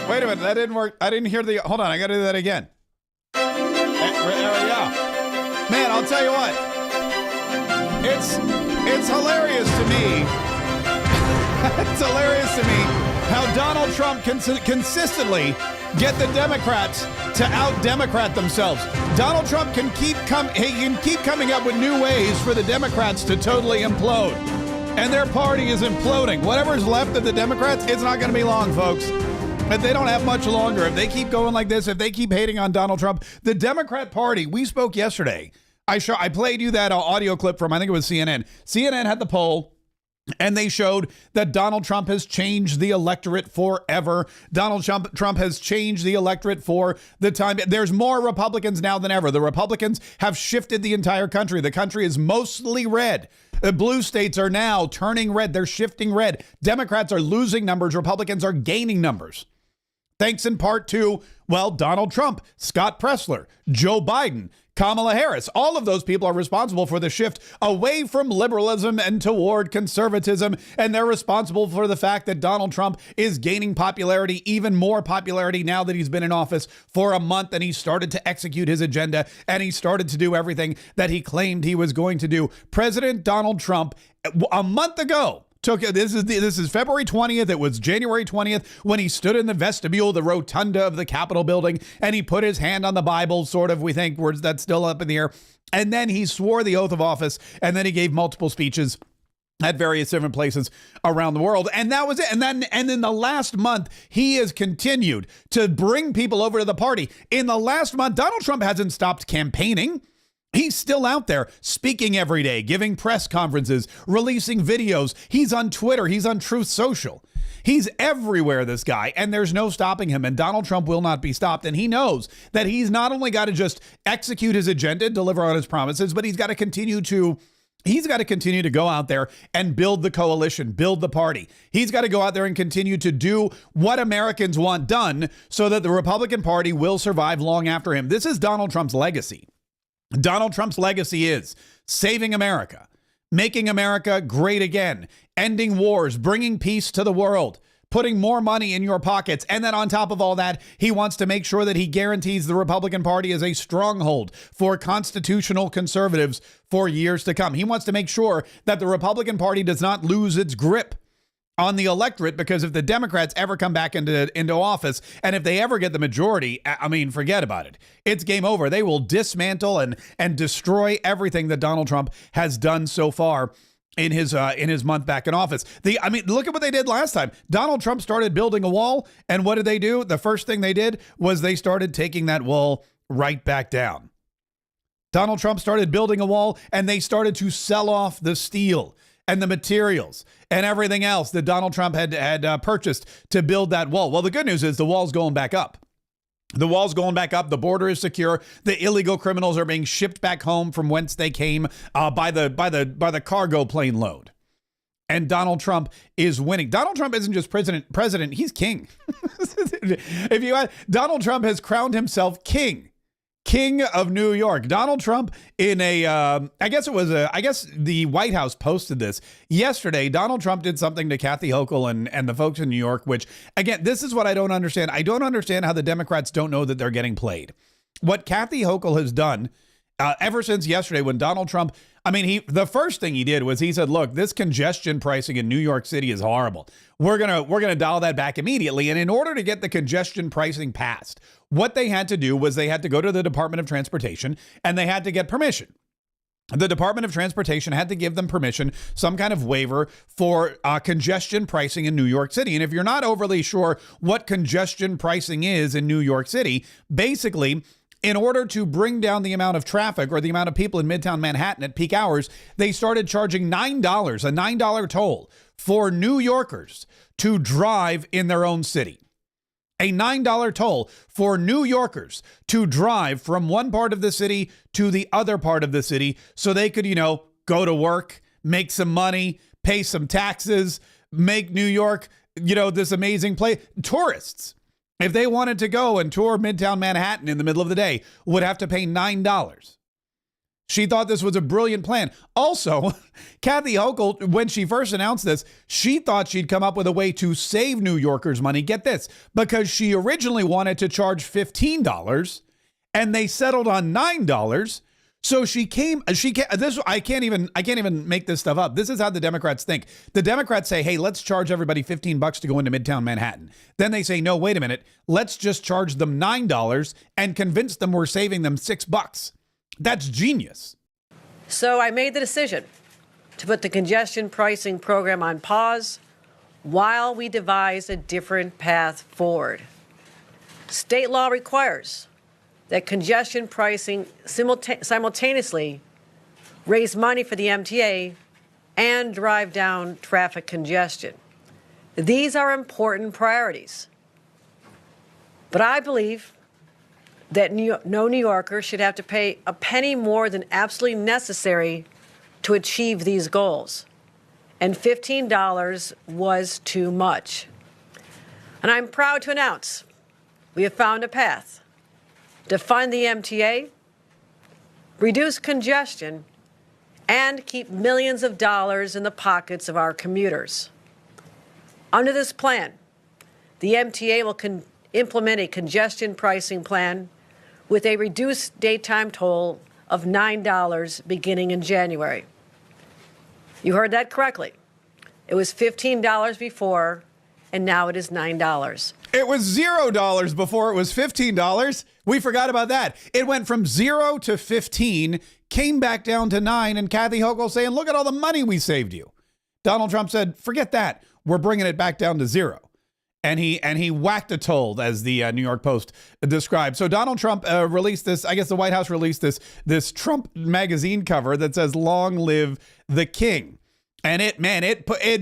Wait a minute, that didn't work. I didn't hear the. Hold on, I got to do that again. There we go. Man, I'll tell you what. It's hilarious to me. It's hilarious to me how Donald Trump can consistently get the Democrats to out-Democrat themselves. Donald Trump can keep coming up with new ways for the Democrats to totally implode. And their party is imploding. Whatever's left of the Democrats, it's not going to be long, folks. But they don't have much longer. If they keep going like this, if they keep hating on Donald Trump, the Democrat Party, we spoke yesterday. I played you that audio clip from, I think it was CNN. CNN had the poll. And they showed that Donald Trump has changed the electorate forever. Donald Trump has changed the electorate for the time. There's more Republicans now than ever. The Republicans have shifted the entire country. The country is mostly red. The blue states are now turning red. They're shifting red. Democrats are losing numbers. Republicans are gaining numbers. Thanks in part to, well, Donald Trump, Scott Presler, Joe Biden, Kamala Harris. All of those people are responsible for the shift away from liberalism and toward conservatism. And they're responsible for the fact that Donald Trump is gaining popularity, even more popularity now that he's been in office for a month and he started to execute his agenda and he started to do everything that he claimed he was going to do. President Donald Trump, a month ago, this is February 20th. It was January 20th when he stood in the vestibule, the rotunda of the Capitol building, and he put his hand on the Bible, sort of, we think, words that's still up in the air. And then he swore the oath of office, and then he gave multiple speeches at various different places around the world. And that was it. And in the last month, he has continued to bring people over to the party. In the last month, Donald Trump hasn't stopped campaigning. He's still out there speaking every day, giving press conferences, releasing videos. He's on Twitter. He's on Truth Social. He's everywhere, this guy, and there's no stopping him. And Donald Trump will not be stopped. And he knows that he's not only got to just execute his agenda, deliver on his promises, but he's got to continue to go out there and build the coalition, build the party. He's got to go out there and continue to do what Americans want done so that the Republican Party will survive long after him. This is Donald Trump's legacy. Donald Trump's legacy is saving America, making America great again, ending wars, bringing peace to the world, putting more money in your pockets. And then on top of all that, he wants to make sure that he guarantees the Republican Party is a stronghold for constitutional conservatives for years to come. He wants to make sure that the Republican Party does not lose its grip on the electorate, because if the Democrats ever come back into office, and if they ever get the majority, I mean, forget about it. It's game over. They will dismantle and destroy everything that Donald Trump has done so far in his month back in office. Look at what they did last time. Donald Trump started building a wall, and what did they do? The first thing they did was they started taking that wall right back down. Donald Trump started building a wall, and they started to sell off the steel and the materials and everything else that Donald Trump had purchased to build that wall. Well, the good news is the wall's going back up. The wall's going back up. The border is secure. The illegal criminals are being shipped back home from whence they came by the cargo plane load. And Donald Trump is winning. Donald Trump isn't just president, he's king. Donald Trump has crowned himself king of New York. Donald Trump in I guess the White House posted this yesterday. Donald Trump did something to Kathy Hochul and the folks in New York, which, again, this is what I don't understand. I don't understand how the Democrats don't know that they're getting played. What Kathy Hochul has done ever since yesterday when Donald Trump, the first thing he did was he said, look, this congestion pricing in New York City is horrible. We're going to dial that back immediately. And in order to get the congestion pricing passed, what they had to do was they had to go to the Department of Transportation and they had to get permission. The Department of Transportation had to give them permission, some kind of waiver for congestion pricing in New York City. And if you're not overly sure what congestion pricing is in New York City, basically, in order to bring down the amount of traffic or the amount of people in Midtown Manhattan at peak hours, they started charging $9, a $9 toll for New Yorkers to drive in their own city. A $9 toll for New Yorkers to drive from one part of the city to the other part of the city so they could, go to work, make some money, pay some taxes, make New York, this amazing place. Tourists, if they wanted to go and tour Midtown Manhattan in the middle of the day, would have to pay $9. She thought this was a brilliant plan. Also, Kathy Hochul, when she first announced this, she thought she'd come up with a way to save New Yorkers money. Get this, because she originally wanted to charge $15 and they settled on $9. So I can't even make this stuff up. This is how the Democrats think. The Democrats say, hey, let's charge everybody $15 to go into Midtown Manhattan. Then they say, no, wait a minute. Let's just charge them $9 and convince them we're saving them $6. That's genius. So I made the decision to put the congestion pricing program on pause while we devise a different path forward. State law requires that congestion pricing simultaneously raise money for the MTA and drive down traffic congestion. These are important priorities. But I believe that no New Yorker should have to pay a penny more than absolutely necessary to achieve these goals. And $15 was too much. And I'm proud to announce we have found a path to fund the MTA, reduce congestion, and keep millions of dollars in the pockets of our commuters. Under this plan, the MTA will implement a congestion pricing plan with a reduced daytime toll of $9 beginning in January. You heard that correctly. It was $15 before, and now it is $9. It was $0 before it was $15. We forgot about that. It went from 0 to 15, came back down to 9, and Kathy Hochul saying, look at all the money we saved you. Donald Trump said, forget that. We're bringing it back down to 0. And he whacked a toll, as the New York Post described. So Donald Trump released this. I guess the White House released this Trump magazine cover that says "Long Live the King," and it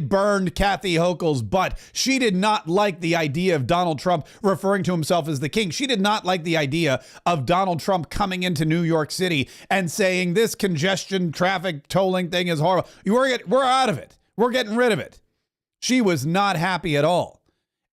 burned Kathy Hochul's butt. She did not like the idea of Donald Trump referring to himself as the king. She did not like the idea of Donald Trump coming into New York City and saying this congestion traffic tolling thing is horrible. We're out of it. We're getting rid of it. She was not happy at all.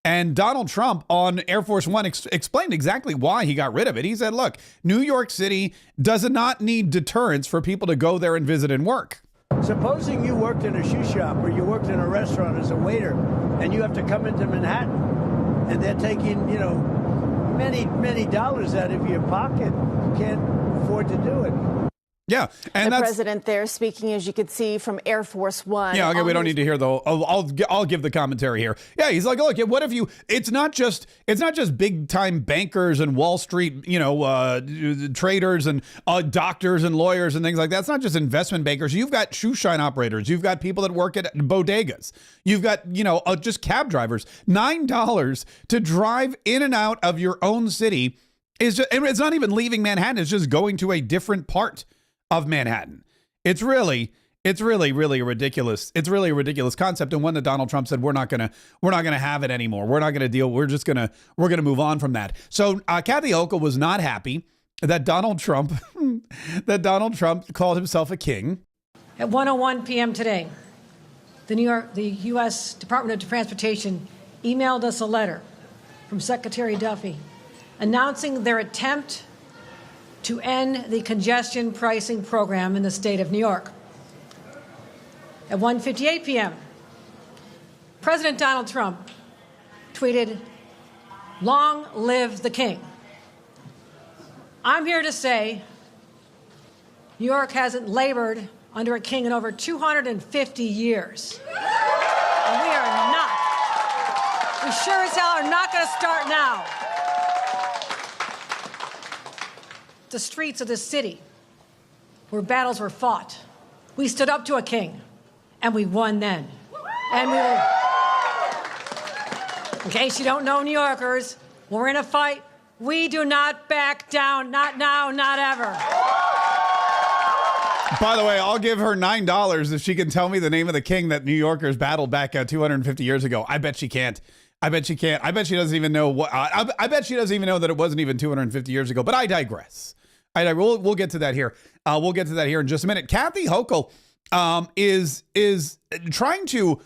And Donald Trump on Air Force One explained exactly why he got rid of it. He said, look, New York City does not need deterrents for people to go there and visit and work. Supposing you worked in a shoe shop or you worked in a restaurant as a waiter and you have to come into Manhattan and they're taking, many, many dollars out of your pocket. You can't afford to do it. Yeah, and the president there speaking, as you could see, from Air Force One. Yeah, okay, we don't need to hear the. I'll give the commentary here. Yeah, he's like, look, what if you? It's not just big time bankers and Wall Street, traders and doctors and lawyers and things like that. It's not just investment bankers. You've got shoe shine operators. You've got people that work at bodegas. You've got just cab drivers. $9 to drive in and out of your own city is just. It's not even leaving Manhattan. It's just going to a different part of Manhattan. It's really really ridiculous. It's really a ridiculous concept, and one that Donald Trump said we're not gonna have it anymore. We're not gonna deal. We're gonna move on from that. So Kathy Hochul was not happy that Donald Trump called himself a king. At 1:01 p.m. today, the U.S. Department of Transportation emailed us a letter from Secretary Duffy announcing their attempt to end the congestion pricing program in the state of New York. At 1:58 p.m., President Donald Trump tweeted, "Long live the king." I'm here to say New York hasn't labored under a king in over 250 years. And we sure as hell are not going to start now. The streets of this city where battles were fought, we stood up to a king, and we won then. And we will, in case you don't know, New Yorkers, when we're in a fight, we do not back down. Not now, not ever. By the way, I'll give her $9 if she can tell me the name of the king that New Yorkers battled back 250 years ago. I bet she can't. I bet she can't. I bet she doesn't even know what. I bet she doesn't even know that it wasn't even 250 years ago. But I digress. We'll get to that here. We'll get to that here in just a minute. Kathy Hochul is trying to.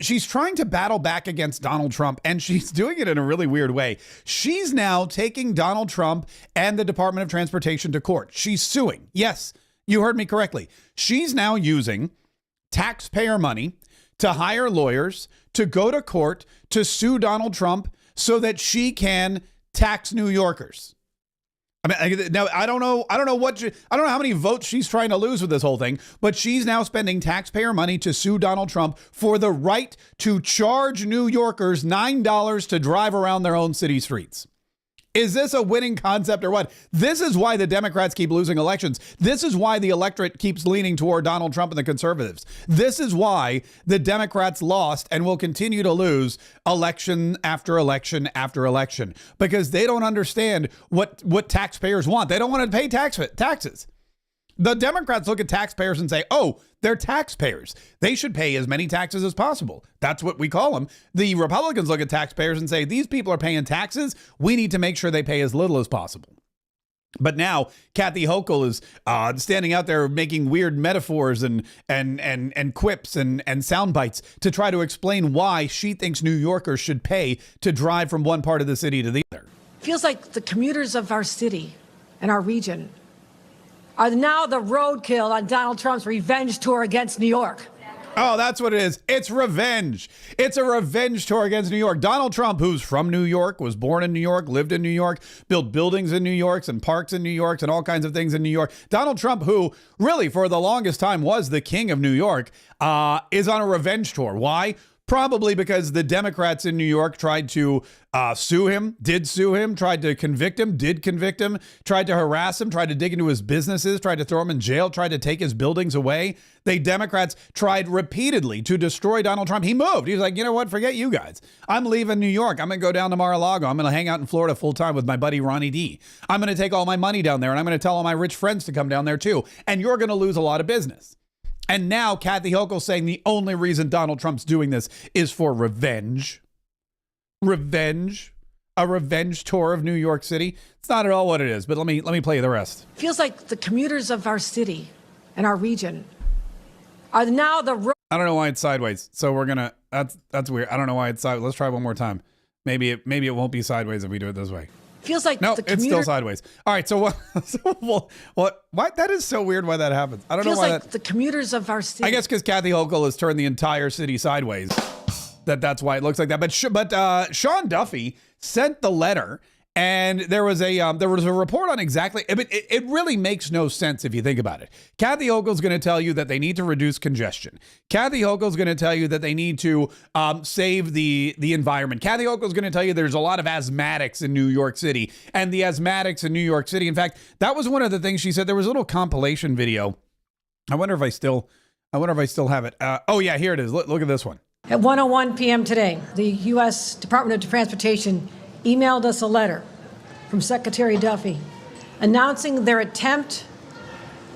She's trying to battle back against Donald Trump, and she's doing it in a really weird way. She's now taking Donald Trump and the Department of Transportation to court. She's suing. Yes, You heard me correctly. She's now using taxpayer money to hire lawyers, to go to court, to sue Donald Trump so that she can tax New Yorkers. I mean, now I don't know how many votes she's trying to lose with this whole thing, but she's now spending taxpayer money to sue Donald Trump for the right to charge New Yorkers $9 to drive around their own city streets. Is this a winning concept or what? This is why the Democrats keep losing elections. This is why the electorate keeps leaning toward Donald Trump and the conservatives. This is why the Democrats lost and will continue to lose election after election after election, because they don't understand what taxpayers want. They don't want to pay taxes. The Democrats look at taxpayers and say, oh, they're taxpayers. They should pay as many taxes as possible. That's what we call them. The Republicans look at taxpayers and say, these people are paying taxes. We need to make sure they pay as little as possible. But now Kathy Hochul is standing out there making weird metaphors and quips and sound bites to try to explain why she thinks New Yorkers should pay to drive from one part of the city to the other. Feels like the commuters of our city and our region are now the roadkill on Donald Trump's revenge tour against New York. Oh, that's what it is. It's revenge. It's a revenge tour against New York. Donald Trump, who's from New York, was born in New York, lived in New York, built buildings in New York and parks in New York and all kinds of things in New York. Donald Trump, who really for the longest time was the king of New York, is on a revenge tour. Why? Probably because the Democrats in New York tried to sue him, tried to convict him, did convict him, tried to harass him, tried to dig into his businesses, tried to throw him in jail, tried to take his buildings away. The Democrats tried repeatedly to destroy Donald Trump. He moved. He was like, you know what? Forget you guys. I'm leaving New York. I'm going to go down to Mar-a-Lago. I'm going to hang out in Florida full time with my buddy Ronnie D. I'm going to take all my money down there, and I'm going to tell all my rich friends to come down there too. And you're going to lose a lot of business. And now Kathy Hochul saying the only reason Donald Trump's doing this is for revenge. Revenge? A revenge tour of New York City? It's not at all what it is, but let me play you the rest. Feels like the commuters of our city and our region are now the... I don't know why it's sideways. So we're going to... That's weird. I don't know why it's sideways. Let's try one more time. Maybe it won't be sideways if we do it this way. Feels like no, it's still sideways. All right, so what? What? That is so weird why that happens. I don't know why like the commuters of our city. I guess because Kathy Hochul has turned the entire city sideways. That's why it looks like that. But Sean Duffy sent the letter, and there was a report on exactly. It really makes no sense if you think about it. Kathy Hochul's going to tell you that they need to reduce congestion. Kathy Hochul's going to tell you that they need to save the environment. Kathy Hochul's going to tell you there's a lot of asthmatics in New York City, and the asthmatics in New York City. In fact, that was one of the things she said. There was a little compilation video. I wonder if I still have it. Oh yeah, here it is. Look at this one. At 1:01 p.m. today, the U.S. Department of Transportation emailed us a letter from Secretary Duffy announcing their attempt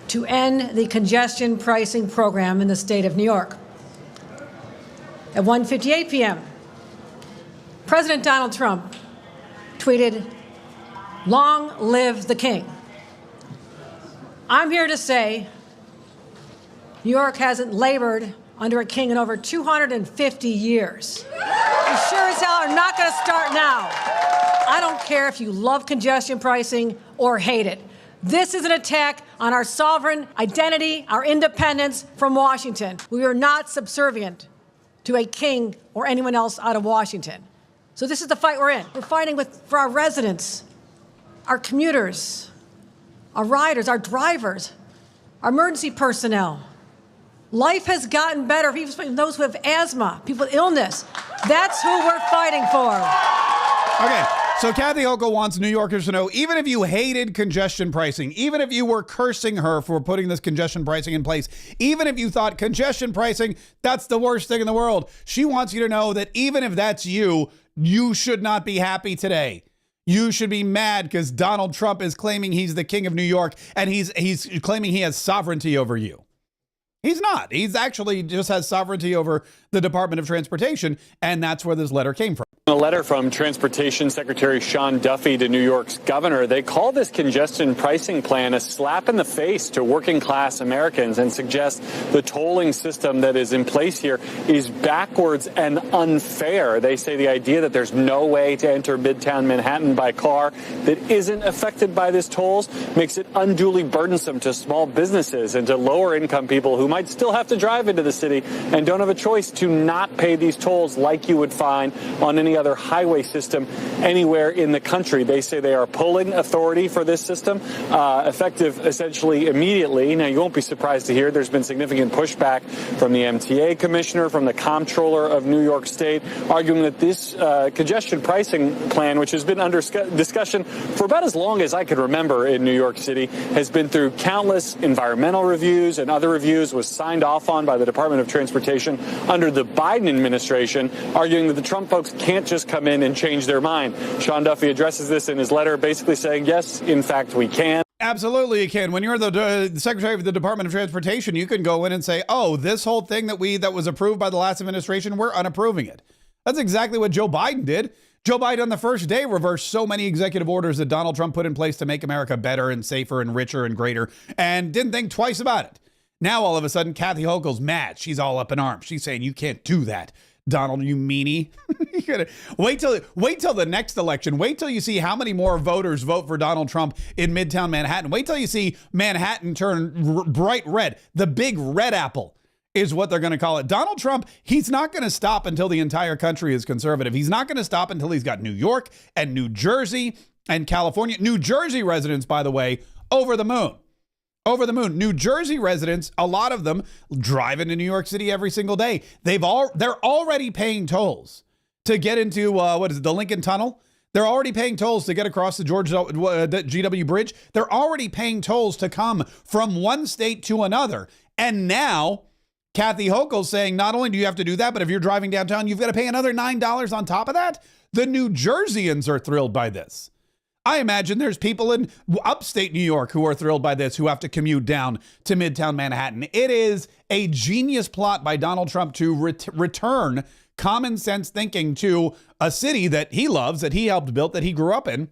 to end the congestion pricing program in the state of New York. At 1:58 p.m., President Donald Trump tweeted, "Long live the king." I'm here to say New York hasn't labored under a king in over 250 years. You sure as hell are not going to start now. I don't care if you love congestion pricing or hate it. This is an attack on our sovereign identity, our independence from Washington. We are not subservient to a king or anyone else out of Washington. So this is the fight we're in. We're fighting for our residents, our commuters, our riders, our drivers, our emergency personnel. Life has gotten better, even those who have asthma, people with illness. That's who we're fighting for. Okay, so Kathy Hochul wants New Yorkers to know, even if you hated congestion pricing, even if you were cursing her for putting this congestion pricing in place, even if you thought congestion pricing, that's the worst thing in the world, she wants you to know that even if that's you, you should not be happy today. You should be mad because Donald Trump is claiming he's the king of New York, and he's claiming he has sovereignty over you. He's not. He's actually just has sovereignty over the Department of Transportation, and that's where this letter came from. A letter from Transportation Secretary Sean Duffy to New York's governor. They call this congestion pricing plan a slap in the face to working class Americans and suggest the tolling system that is in place here is backwards and unfair. They say the idea that there's no way to enter Midtown Manhattan by car that isn't affected by this tolls makes it unduly burdensome to small businesses and to lower income people who might still have to drive into the city and don't have a choice to not pay these tolls like you would find on any other highway system anywhere in the country. They say they are pulling authority for this system, effective essentially immediately. Now, you won't be surprised to hear there's been significant pushback from the MTA commissioner, from the comptroller of New York State, arguing that this congestion pricing plan, which has been under discussion for about as long as I could remember in New York City, has been through countless environmental reviews and other reviews, was signed off on by the Department of Transportation under the Biden administration, arguing that the Trump folks can't just come in and change their mind. Sean Duffy addresses this in his letter, basically saying, yes, in fact, we can. Absolutely, you can. When you're the Secretary of the Department of Transportation, you can go in and say, oh, this whole thing that was approved by the last administration, we're unapproving it. That's exactly what Joe Biden did. Joe Biden on the first day reversed so many executive orders that Donald Trump put in place to make America better and safer and richer and greater, and didn't think twice about it. Now, all of a sudden, Kathy Hochul's mad. She's all up in arms. She's saying, you can't do that, Donald, you meanie. Wait till the next election. Wait till you see how many more voters vote for Donald Trump in Midtown Manhattan. Wait till you see Manhattan turn bright red. The big red apple is what they're going to call it. Donald Trump, he's not going to stop until the entire country is conservative. He's not going to stop until he's got New York and New Jersey and California. New Jersey residents, by the way, over the moon. Over the moon. New Jersey residents, a lot of them drive into New York City every single day. They're already paying tolls to get into the Lincoln Tunnel. They're already paying tolls to get across the GW Bridge. They're already paying tolls to come from one state to another. And now Kathy Hochul saying not only do you have to do that, but if you're driving downtown, you've got to pay another $9 on top of that. The New Jerseyans are thrilled by this. I imagine there's people in upstate New York who are thrilled by this, who have to commute down to Midtown Manhattan. It is a genius plot by Donald Trump to return common sense thinking to a city that he loves, that he helped build, that he grew up in,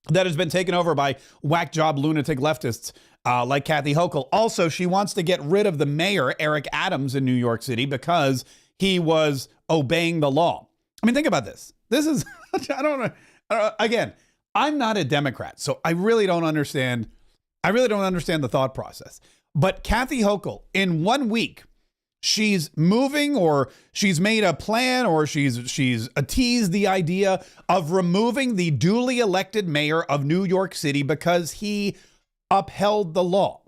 that has been taken over by whack job lunatic leftists like Kathy Hochul. Also, she wants to get rid of the mayor, Eric Adams, in New York City because he was obeying the law. I mean, think about this. This is, I don't know. Again, I'm not a Democrat, so I really don't understand. I really don't understand the thought process. But Kathy Hochul, in 1 week, she's moving, or she's made a plan, or she's teased the idea of removing the duly elected mayor of New York City because he upheld the law,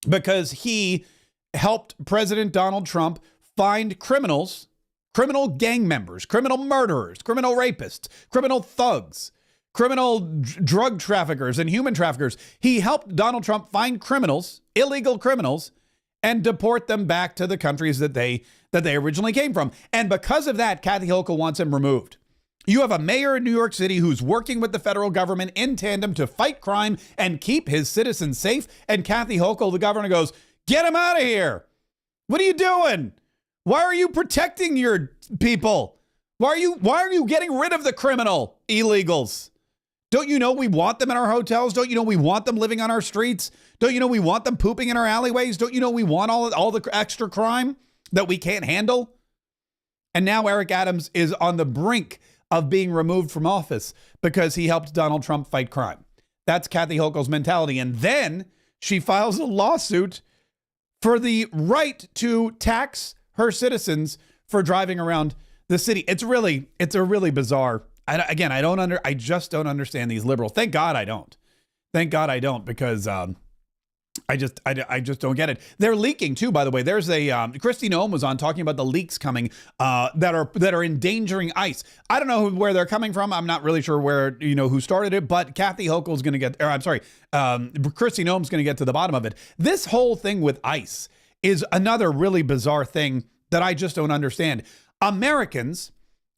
because he helped President Donald Trump find criminals, criminal gang members, criminal murderers, criminal rapists, criminal thugs, criminal drug traffickers and human traffickers. He helped Donald Trump find criminals, illegal criminals, and deport them back to the countries that they originally came from. And because of that, Kathy Hochul wants him removed. You have a mayor in New York City who's working with the federal government in tandem to fight crime and keep his citizens safe. And Kathy Hochul, the governor, goes, get him out of here. What are you doing? Why are you protecting your people? Why are you getting rid of the criminal illegals? Don't you know we want them in our hotels? Don't you know we want them living on our streets? Don't you know we want them pooping in our alleyways? Don't you know we want all the extra crime that we can't handle? And now Eric Adams is on the brink of being removed from office because he helped Donald Trump fight crime. That's Kathy Hochul's mentality. And then she files a lawsuit for the right to tax her citizens for driving around the city. It's a really bizarre. I just don't understand these liberals. Thank God I don't. Thank God I don't, because I just don't get it. They're leaking too, by the way. There's a Kristi Noem was on talking about the leaks coming that are endangering ICE. I don't know where they're coming from. I'm not really sure who started it, but Kathy Hochul's going to get, Kristi Noem's going to get to the bottom of it. This whole thing with ICE is another really bizarre thing that I just don't understand. Americans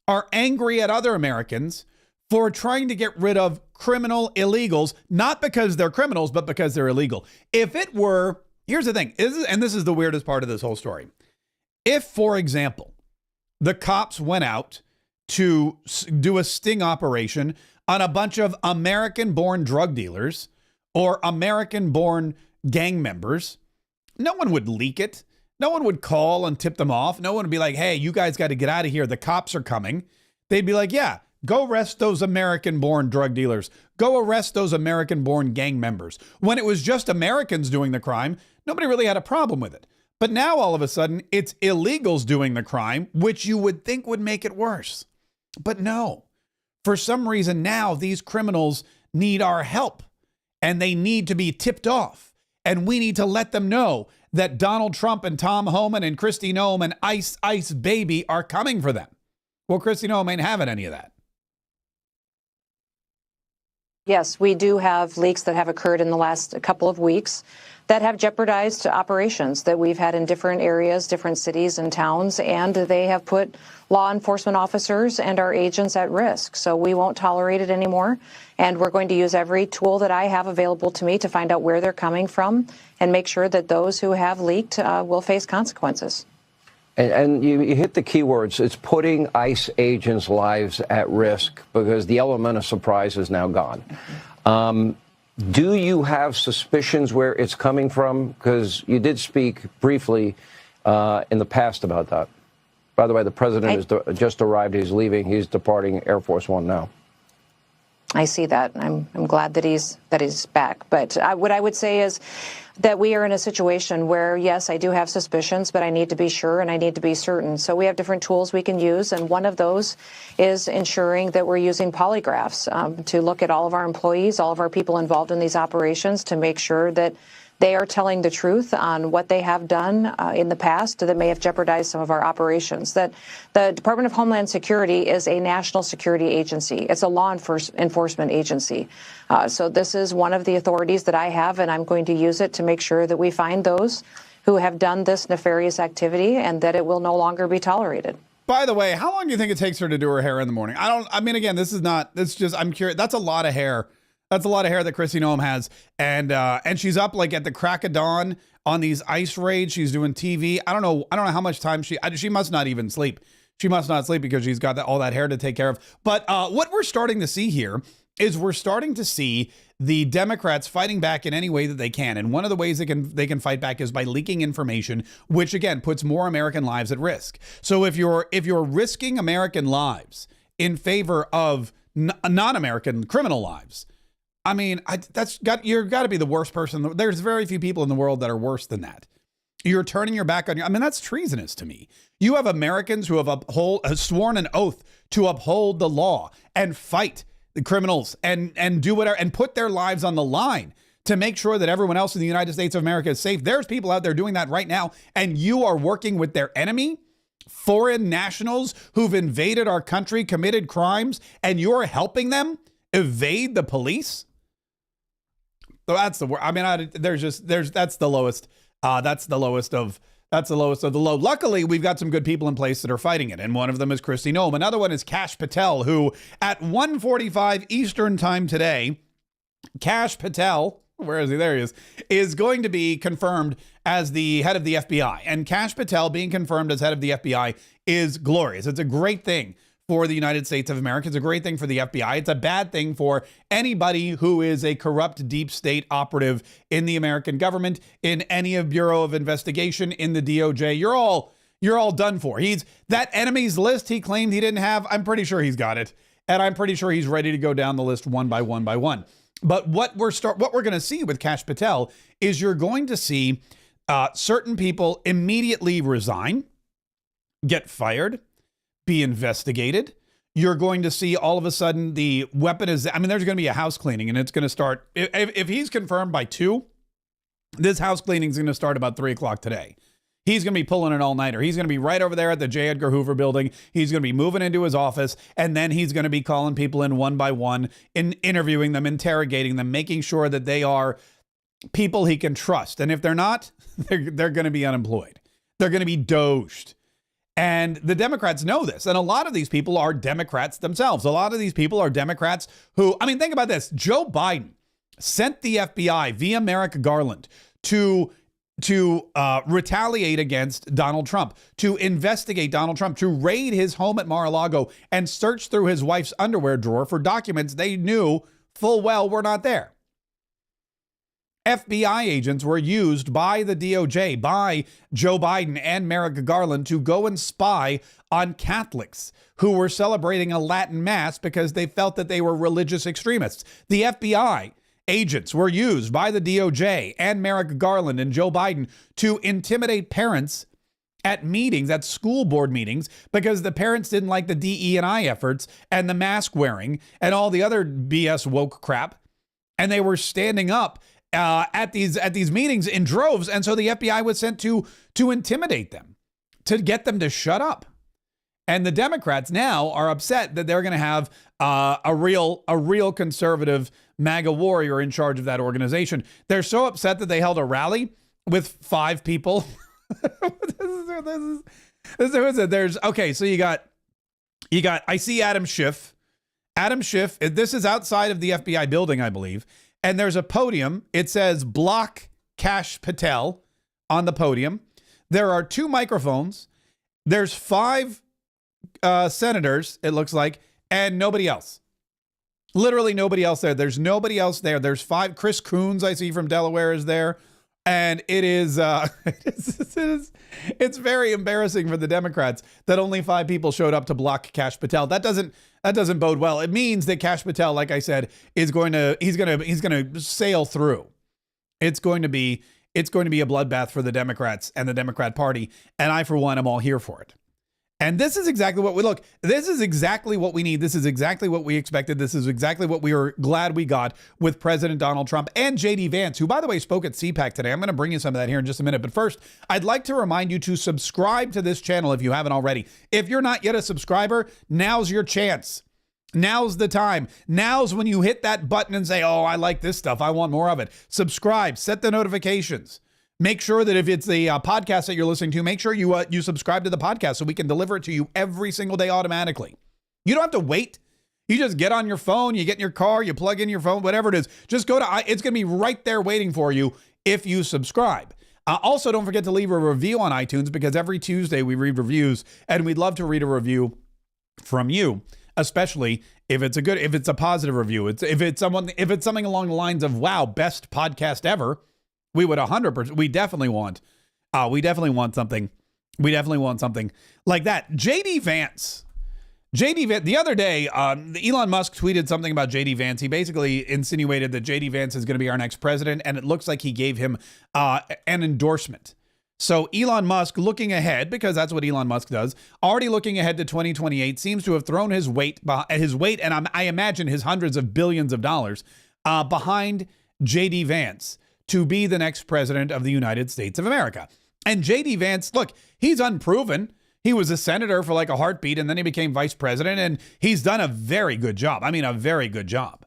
are angry at other Americans for trying to get rid of criminal illegals, not because they're criminals, but because they're illegal. If it were, here's the thing, and this is the weirdest part of this whole story. If, for example, the cops went out to do a sting operation on a bunch of American-born drug dealers or American-born gang members, no one would leak it. No one would call and tip them off. No one would be like, hey, you guys got to get out of here. The cops are coming. They'd be like, yeah, go arrest those American-born drug dealers. Go arrest those American-born gang members. When it was just Americans doing the crime, nobody really had a problem with it. But now all of a sudden, it's illegals doing the crime, which you would think would make it worse. But no, for some reason now these criminals need our help and they need to be tipped off. And we need to let them know that Donald Trump and Tom Homan and Kristi Noem and Ice Baby are coming for them. Well, Kristi Noem ain't having any of that. Yes, we do have leaks that have occurred in the last couple of weeks that have jeopardized operations that we've had in different areas, different cities and towns, and they have put law enforcement officers and our agents at risk. So we won't tolerate it anymore, and we're going to use every tool that I have available to me to find out where they're coming from and make sure that those who have leaked will face consequences. And you hit the key words. It's putting ICE agents' lives at risk because the element of surprise is now gone. Do you have suspicions where it's coming from? Because you did speak briefly in the past about that. By the way, the president has just arrived. He's leaving. He's departing Air Force One now. I see that. I'm glad that he's back. But what I would say is that we are in a situation where, yes, I do have suspicions, but I need to be sure and I need to be certain. So we have different tools we can use, and one of those is ensuring that we're using polygraphs to look at all of our employees, all of our people involved in these operations, to make sure that they are telling the truth on what they have done in the past that may have jeopardized some of our operations. That the Department of Homeland Security is a national security agency. It's a law enforcement agency. So this is one of the authorities that I have, and I'm going to use it to make sure that we find those who have done this nefarious activity and that it will no longer be tolerated. By the way, how long do you think it takes her to do her hair in the morning? Again, I'm curious. That's a lot of hair. That's a lot of hair that Kristi Noem has. And she's up like at the crack of dawn on these ICE raids. She's doing TV. I don't know how much time she must not even sleep. She must not sleep because she's got all that hair to take care of. But what we're starting to see here is we're starting to see the Democrats fighting back in any way that they can. And one of the ways they can fight back is by leaking information, which again puts more American lives at risk. So if you're risking American lives in favor of non-American criminal lives, I mean, you've got to be the worst person. There's very few people in the world that are worse than that. You're turning your back on that's treasonous to me. You have Americans who have sworn an oath to uphold the law and fight the criminals and do whatever and put their lives on the line to make sure that everyone else in the United States of America is safe. There's people out there doing that right now, and you are working with their enemy, foreign nationals who've invaded our country, committed crimes, and you're helping them evade the police. So that's the word. That's the lowest. That's the lowest of the low. Luckily, we've got some good people in place that are fighting it. And one of them is Kristi Noem. Another one is Kash Patel, who at 1:45 Eastern time today, Kash Patel, where is he? There he is going to be confirmed as the head of the FBI. And Kash Patel being confirmed as head of the FBI is glorious. It's a great thing for the United States of America. It's a great thing for the FBI. It's a bad thing for anybody who is a corrupt deep state operative in the American government, in any Bureau of Investigation, in the DOJ. You're all done for. He's that enemies list he claimed he didn't have. I'm pretty sure he's got it. And I'm pretty sure he's ready to go down the list one by one by one. But what we're going to see with Kash Patel is you're going to see certain people immediately resign, get fired, be investigated. You're going to see all of a sudden the weapon is, there's going to be a house cleaning, and it's going to start, if he's confirmed by 2, this house cleaning is going to start about 3 o'clock today. He's going to be pulling an all-nighter. He's going to be right over there at the J. Edgar Hoover building. He's going to be moving into his office, and then he's going to be calling people in one by one, interviewing them, interrogating them, making sure that they are people he can trust. And if they're not, they're going to be unemployed. They're going to be doged. And the Democrats know this. And a lot of these people are Democrats themselves. A lot of these people are Democrats who, think about this. Joe Biden sent the FBI via Merrick Garland to retaliate against Donald Trump, to investigate Donald Trump, to raid his home at Mar-a-Lago and search through his wife's underwear drawer for documents they knew full well were not there. FBI agents were used by the DOJ, by Joe Biden and Merrick Garland to go and spy on Catholics who were celebrating a Latin mass because they felt that they were religious extremists. The FBI agents were used by the DOJ and Merrick Garland and Joe Biden to intimidate parents at meetings, at school board meetings, because the parents didn't like the DE&I efforts and the mask wearing and all the other BS woke crap. And they were standing up at these meetings in droves. And so the FBI was sent to intimidate them, to get them to shut up. And the Democrats now are upset that they're going to have a real conservative MAGA warrior in charge of that organization. They're so upset that they held a rally with 5 people. Okay, so you got, I see Adam Schiff. Adam Schiff, this is outside of the FBI building, I believe. And there's a podium. It says block Kash Patel on the podium. There are 2 microphones. There's 5 senators, it looks like, and nobody else. Literally nobody else there. There's nobody else there. There's 5. Chris Coons, I see from Delaware, is there. And it is, it's very embarrassing for the Democrats that only 5 people showed up to block Kash Patel. That doesn't bode well. It means that Kash Patel, like I said, he's going to sail through. It's going to be a bloodbath for the Democrats and the Democrat Party. And I, for one, am all here for it. And this is exactly what this is exactly what we need. This is exactly what we expected. This is exactly what we were glad we got with President Donald Trump and J.D. Vance, who, by the way, spoke at CPAC today. I'm going to bring you some of that here in just a minute. But first, I'd like to remind you to subscribe to this channel if you haven't already. If you're not yet a subscriber, now's your chance. Now's the time. Now's when you hit that button and say, oh, I like this stuff. I want more of it. Subscribe. Set the notifications. Make sure that if it's the podcast that you're listening to, make sure you subscribe to the podcast so we can deliver it to you every single day automatically. You don't have to wait. You just get on your phone, you get in your car, you plug in your phone, whatever it is. Just go to, it's going to be right there waiting for you if you subscribe. Also, don't forget to leave a review on iTunes because every Tuesday we read reviews and we'd love to read a review from you, especially if it's a positive review. If it's something along the lines of, wow, best podcast ever. We would 100%. We definitely want something like that. J.D. Vance. The other day, Elon Musk tweeted something about J.D. Vance. He basically insinuated that J.D. Vance is going to be our next president, and it looks like he gave him an endorsement. So Elon Musk, looking ahead, because that's what Elon Musk does, already looking ahead to 2028, seems to have thrown his weight, and I imagine his hundreds of billions of dollars behind J.D. Vance to be the next president of the United States of America. And J.D. Vance, look, he's unproven. He was a senator for like a heartbeat, and then he became vice president, and he's done a very good job. I mean, a very good job.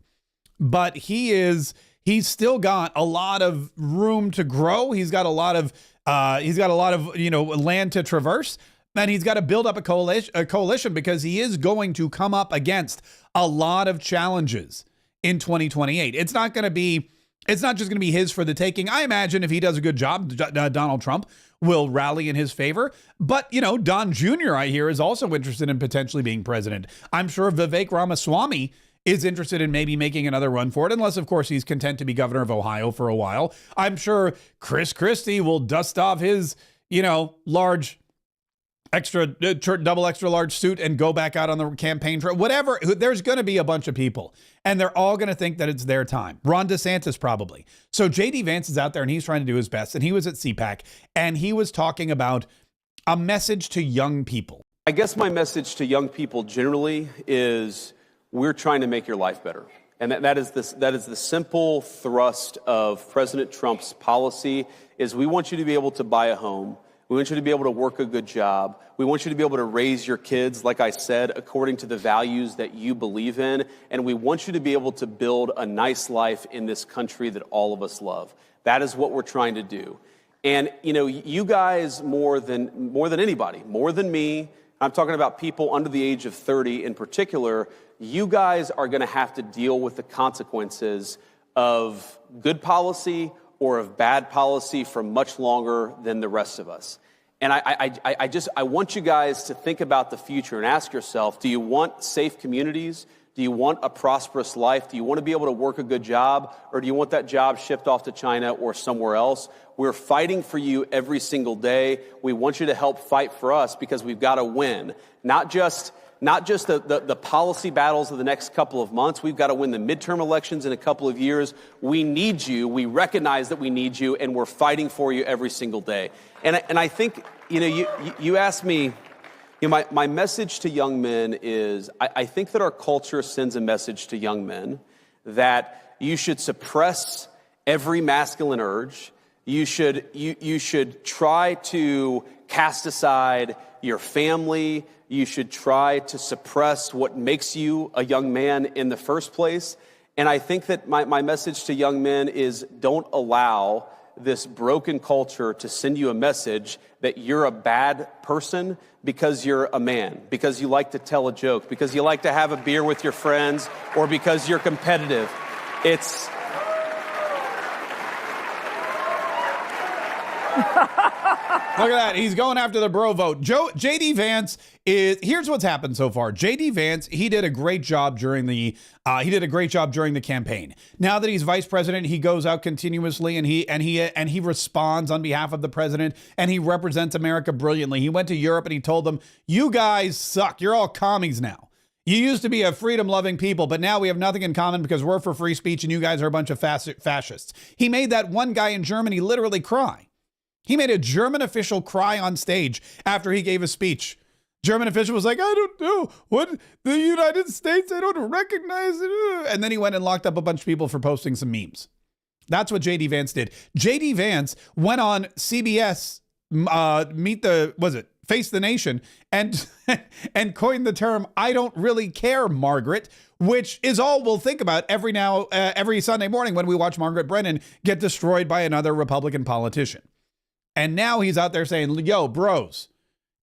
But he's still got a lot of room to grow. He's got a lot of land to traverse, and he's got to build up a coalition because he is going to come up against a lot of challenges in 2028. It's not just going to be his for the taking. I imagine if he does a good job, Donald Trump will rally in his favor. But, Don Jr., I hear, is also interested in potentially being president. I'm sure Vivek Ramaswamy is interested in maybe making another run for it, unless, of course, he's content to be governor of Ohio for a while. I'm sure Chris Christie will dust off his, large double extra large suit and go back out on the campaign trail. Whatever, there's going to be a bunch of people and they're all going to think that it's their time. Ron DeSantis probably. So J.D. Vance is out there and he's trying to do his best. And he was at CPAC and he was talking about a message to young people. I guess my message to young people generally is we're trying to make your life better. And that is the simple thrust of President Trump's policy is we want you to be able to buy a home. We want you to be able to work a good job. We want you to be able to raise your kids, like I said, according to the values that you believe in. And we want you to be able to build a nice life in this country that all of us love. That is what we're trying to do. And, you guys more than anybody, more than me, I'm talking about people under the age of 30 in particular, you guys are going to have to deal with the consequences of good policy or of bad policy for much longer than the rest of us. And I want you guys to think about the future and ask yourself, do you want safe communities? Do you want a prosperous life? Do you want to be able to work a good job? Or do you want that job shipped off to China or somewhere else? We're fighting for you every single day. We want you to help fight for us because we've got to win. Not just the policy battles of the next couple of months. We've got to win the midterm elections in a couple of years. We need you. We recognize that we need you, and we're fighting for you every single day. And I think, you asked me, my message to young men is I think that our culture sends a message to young men that you should suppress every masculine urge. You should try to cast aside your family. You should try to suppress what makes you a young man in the first place. And I think that my message to young men is don't allow this broken culture to send you a message that you're a bad person because you're a man, because you like to tell a joke, because you like to have a beer with your friends, or because you're competitive. It's... Look at that. He's going after the bro vote. J.D. Vance here's what's happened so far. J.D. Vance, he did a great job during the campaign. Now that he's vice president, he goes out continuously and he responds on behalf of the president, and he represents America brilliantly. He went to Europe and he told them, "You guys suck. You're all commies now. You used to be a freedom-loving people, but now we have nothing in common because we're for free speech and you guys are a bunch of fascists." He made that one guy in Germany literally cry. He made a German official cry on stage after he gave a speech. German official was like, "I don't know what the United States, I don't recognize it." And then he went and locked up a bunch of people for posting some memes. That's what J.D. Vance did. J.D. Vance went on CBS, Face the Nation, and coined the term, "I don't really care, Margaret," which is all we'll think about every Sunday morning when we watch Margaret Brennan get destroyed by another Republican politician. And now he's out there saying, "Yo, bros,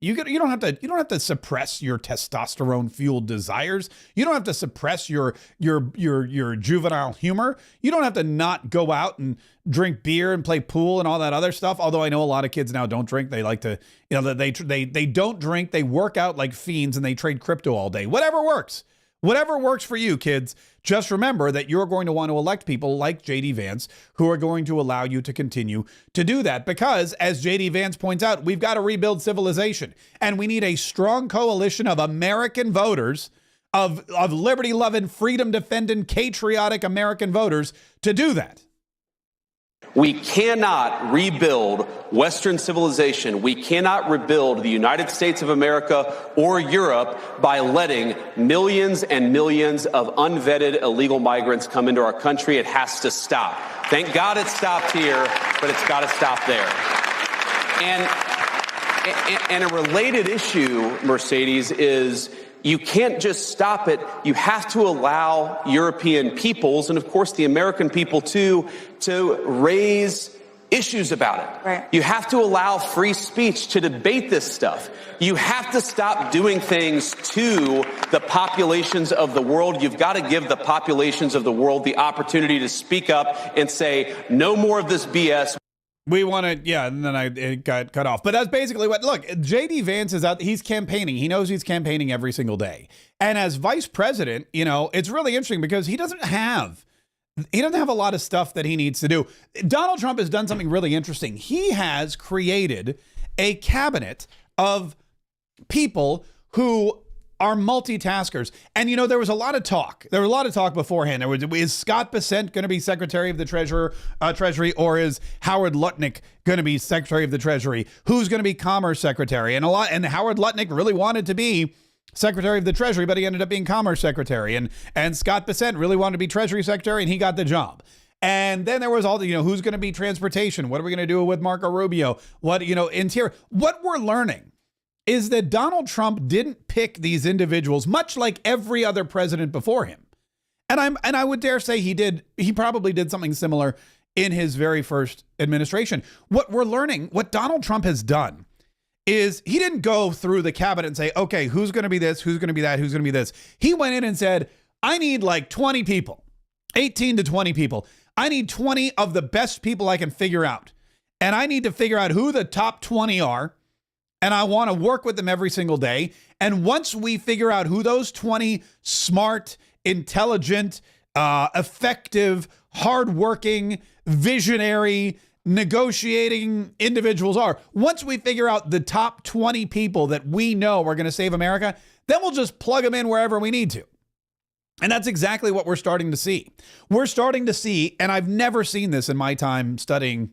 you don't have to suppress your testosterone fueled desires. You don't have to suppress your juvenile humor. You don't have to not go out and drink beer and play pool and all that other stuff." Although I know a lot of kids now don't drink. They like to, they don't drink. They work out like fiends and they trade crypto all day. Whatever works. Whatever works for you, kids. Just remember that you're going to want to elect people like J.D. Vance who are going to allow you to continue to do that. Because, as J.D. Vance points out, we've got to rebuild civilization. And we need a strong coalition of American voters, of liberty-loving, freedom-defending, patriotic American voters to do that. We cannot rebuild Western civilization. We cannot rebuild the United States of America or Europe by letting millions and millions of unvetted illegal migrants come into our country. It has to stop. Thank God it stopped here, but it's got to stop there. And a related issue, Mercedes, is you can't just stop it. You have to allow European peoples, and of course the American people too, to raise issues about it. Right. You have to allow free speech to debate this stuff. You have to stop doing things to the populations of the world. You've got to give the populations of the world the opportunity to speak up and say, no more of this BS. We want to, yeah, and then it got cut off. But that's basically what, look, J.D. Vance is out, he's campaigning. He knows he's campaigning every single day. And as vice president, it's really interesting because he doesn't have a lot of stuff that he needs to do. Donald Trump has done something really interesting. He has created a cabinet of people who are multitaskers. And, there was a lot of talk. There was a lot of talk beforehand. Is Scott Bessent going to be Secretary of the Treasury, or is Howard Lutnick going to be Secretary of the Treasury? Who's going to be Commerce Secretary? And Howard Lutnick really wanted to be Secretary of the Treasury, but he ended up being Commerce Secretary. And Scott Bessent really wanted to be Treasury Secretary, and he got the job. And then there was all the, who's going to be transportation? What are we going to do with Marco Rubio? What, interior? What we're learning is that Donald Trump didn't pick these individuals, much like every other president before him. And I would dare say he probably did something similar in his very first administration. What we're learning, what Donald Trump has done, is he didn't go through the cabinet and say, okay, who's going to be this, who's going to be that, who's going to be this. He went in and said, I need like 20 people, 18 to 20 people. I need 20 of the best people I can figure out. And I need to figure out who the top 20 are. And I want to work with them every single day. And once we figure out who those 20 smart, intelligent, effective, hardworking, visionary, negotiating individuals are, once we figure out the top 20 people that we know are going to save America, then we'll just plug them in wherever we need to. And that's exactly what we're starting to see. We're starting to see, and I've never seen this in my time studying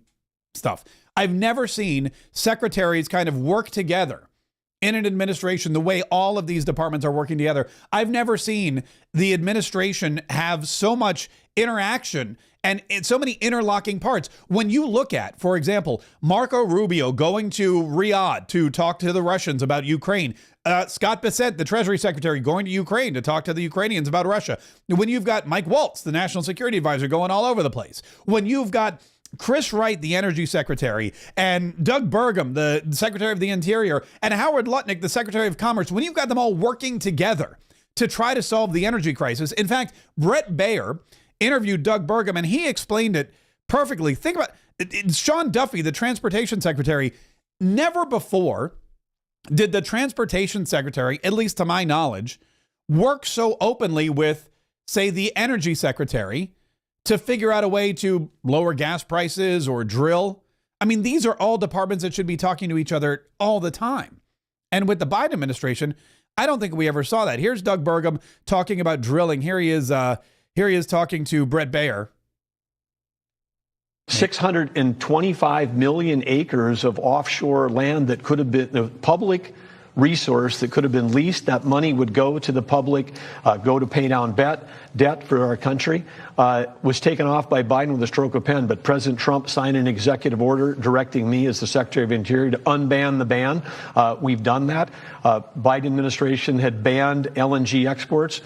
stuff, I've never seen secretaries kind of work together in an administration the way all of these departments are working together. I've never seen the administration have so much interaction and so many interlocking parts. When you look at, for example, Marco Rubio going to Riyadh to talk to the Russians about Ukraine, Scott Bessent, the Treasury Secretary, going to Ukraine to talk to the Ukrainians about Russia. When you've got Mike Waltz, the National Security Advisor, going all over the place. When you've got Chris Wright, the Energy Secretary, and Doug Burgum, the Secretary of the Interior, and Howard Lutnick, the Secretary of Commerce, when you've got them all working together to try to solve the energy crisis. In fact, Brett Baer interviewed Doug Burgum, and he explained it perfectly. Think about it. Sean Duffy, the Transportation Secretary. Never before did the Transportation Secretary, at least to my knowledge, work so openly with, say, the Energy Secretary to figure out a way to lower gas prices or drill. I mean, these are all departments that should be talking to each other all the time. And with the Biden administration, I don't think we ever saw that. Here's Doug Burgum talking about drilling. Here he is talking to Brett Baer. 625 million acres of offshore land that could have been the public resource that could have been leased. That money would go to the public, go to pay down debt for our country, was taken off by Biden with a stroke of pen. But President Trump signed an executive order directing me as the Secretary of Interior to unban the ban. We've done that. Biden administration had banned LNG exports.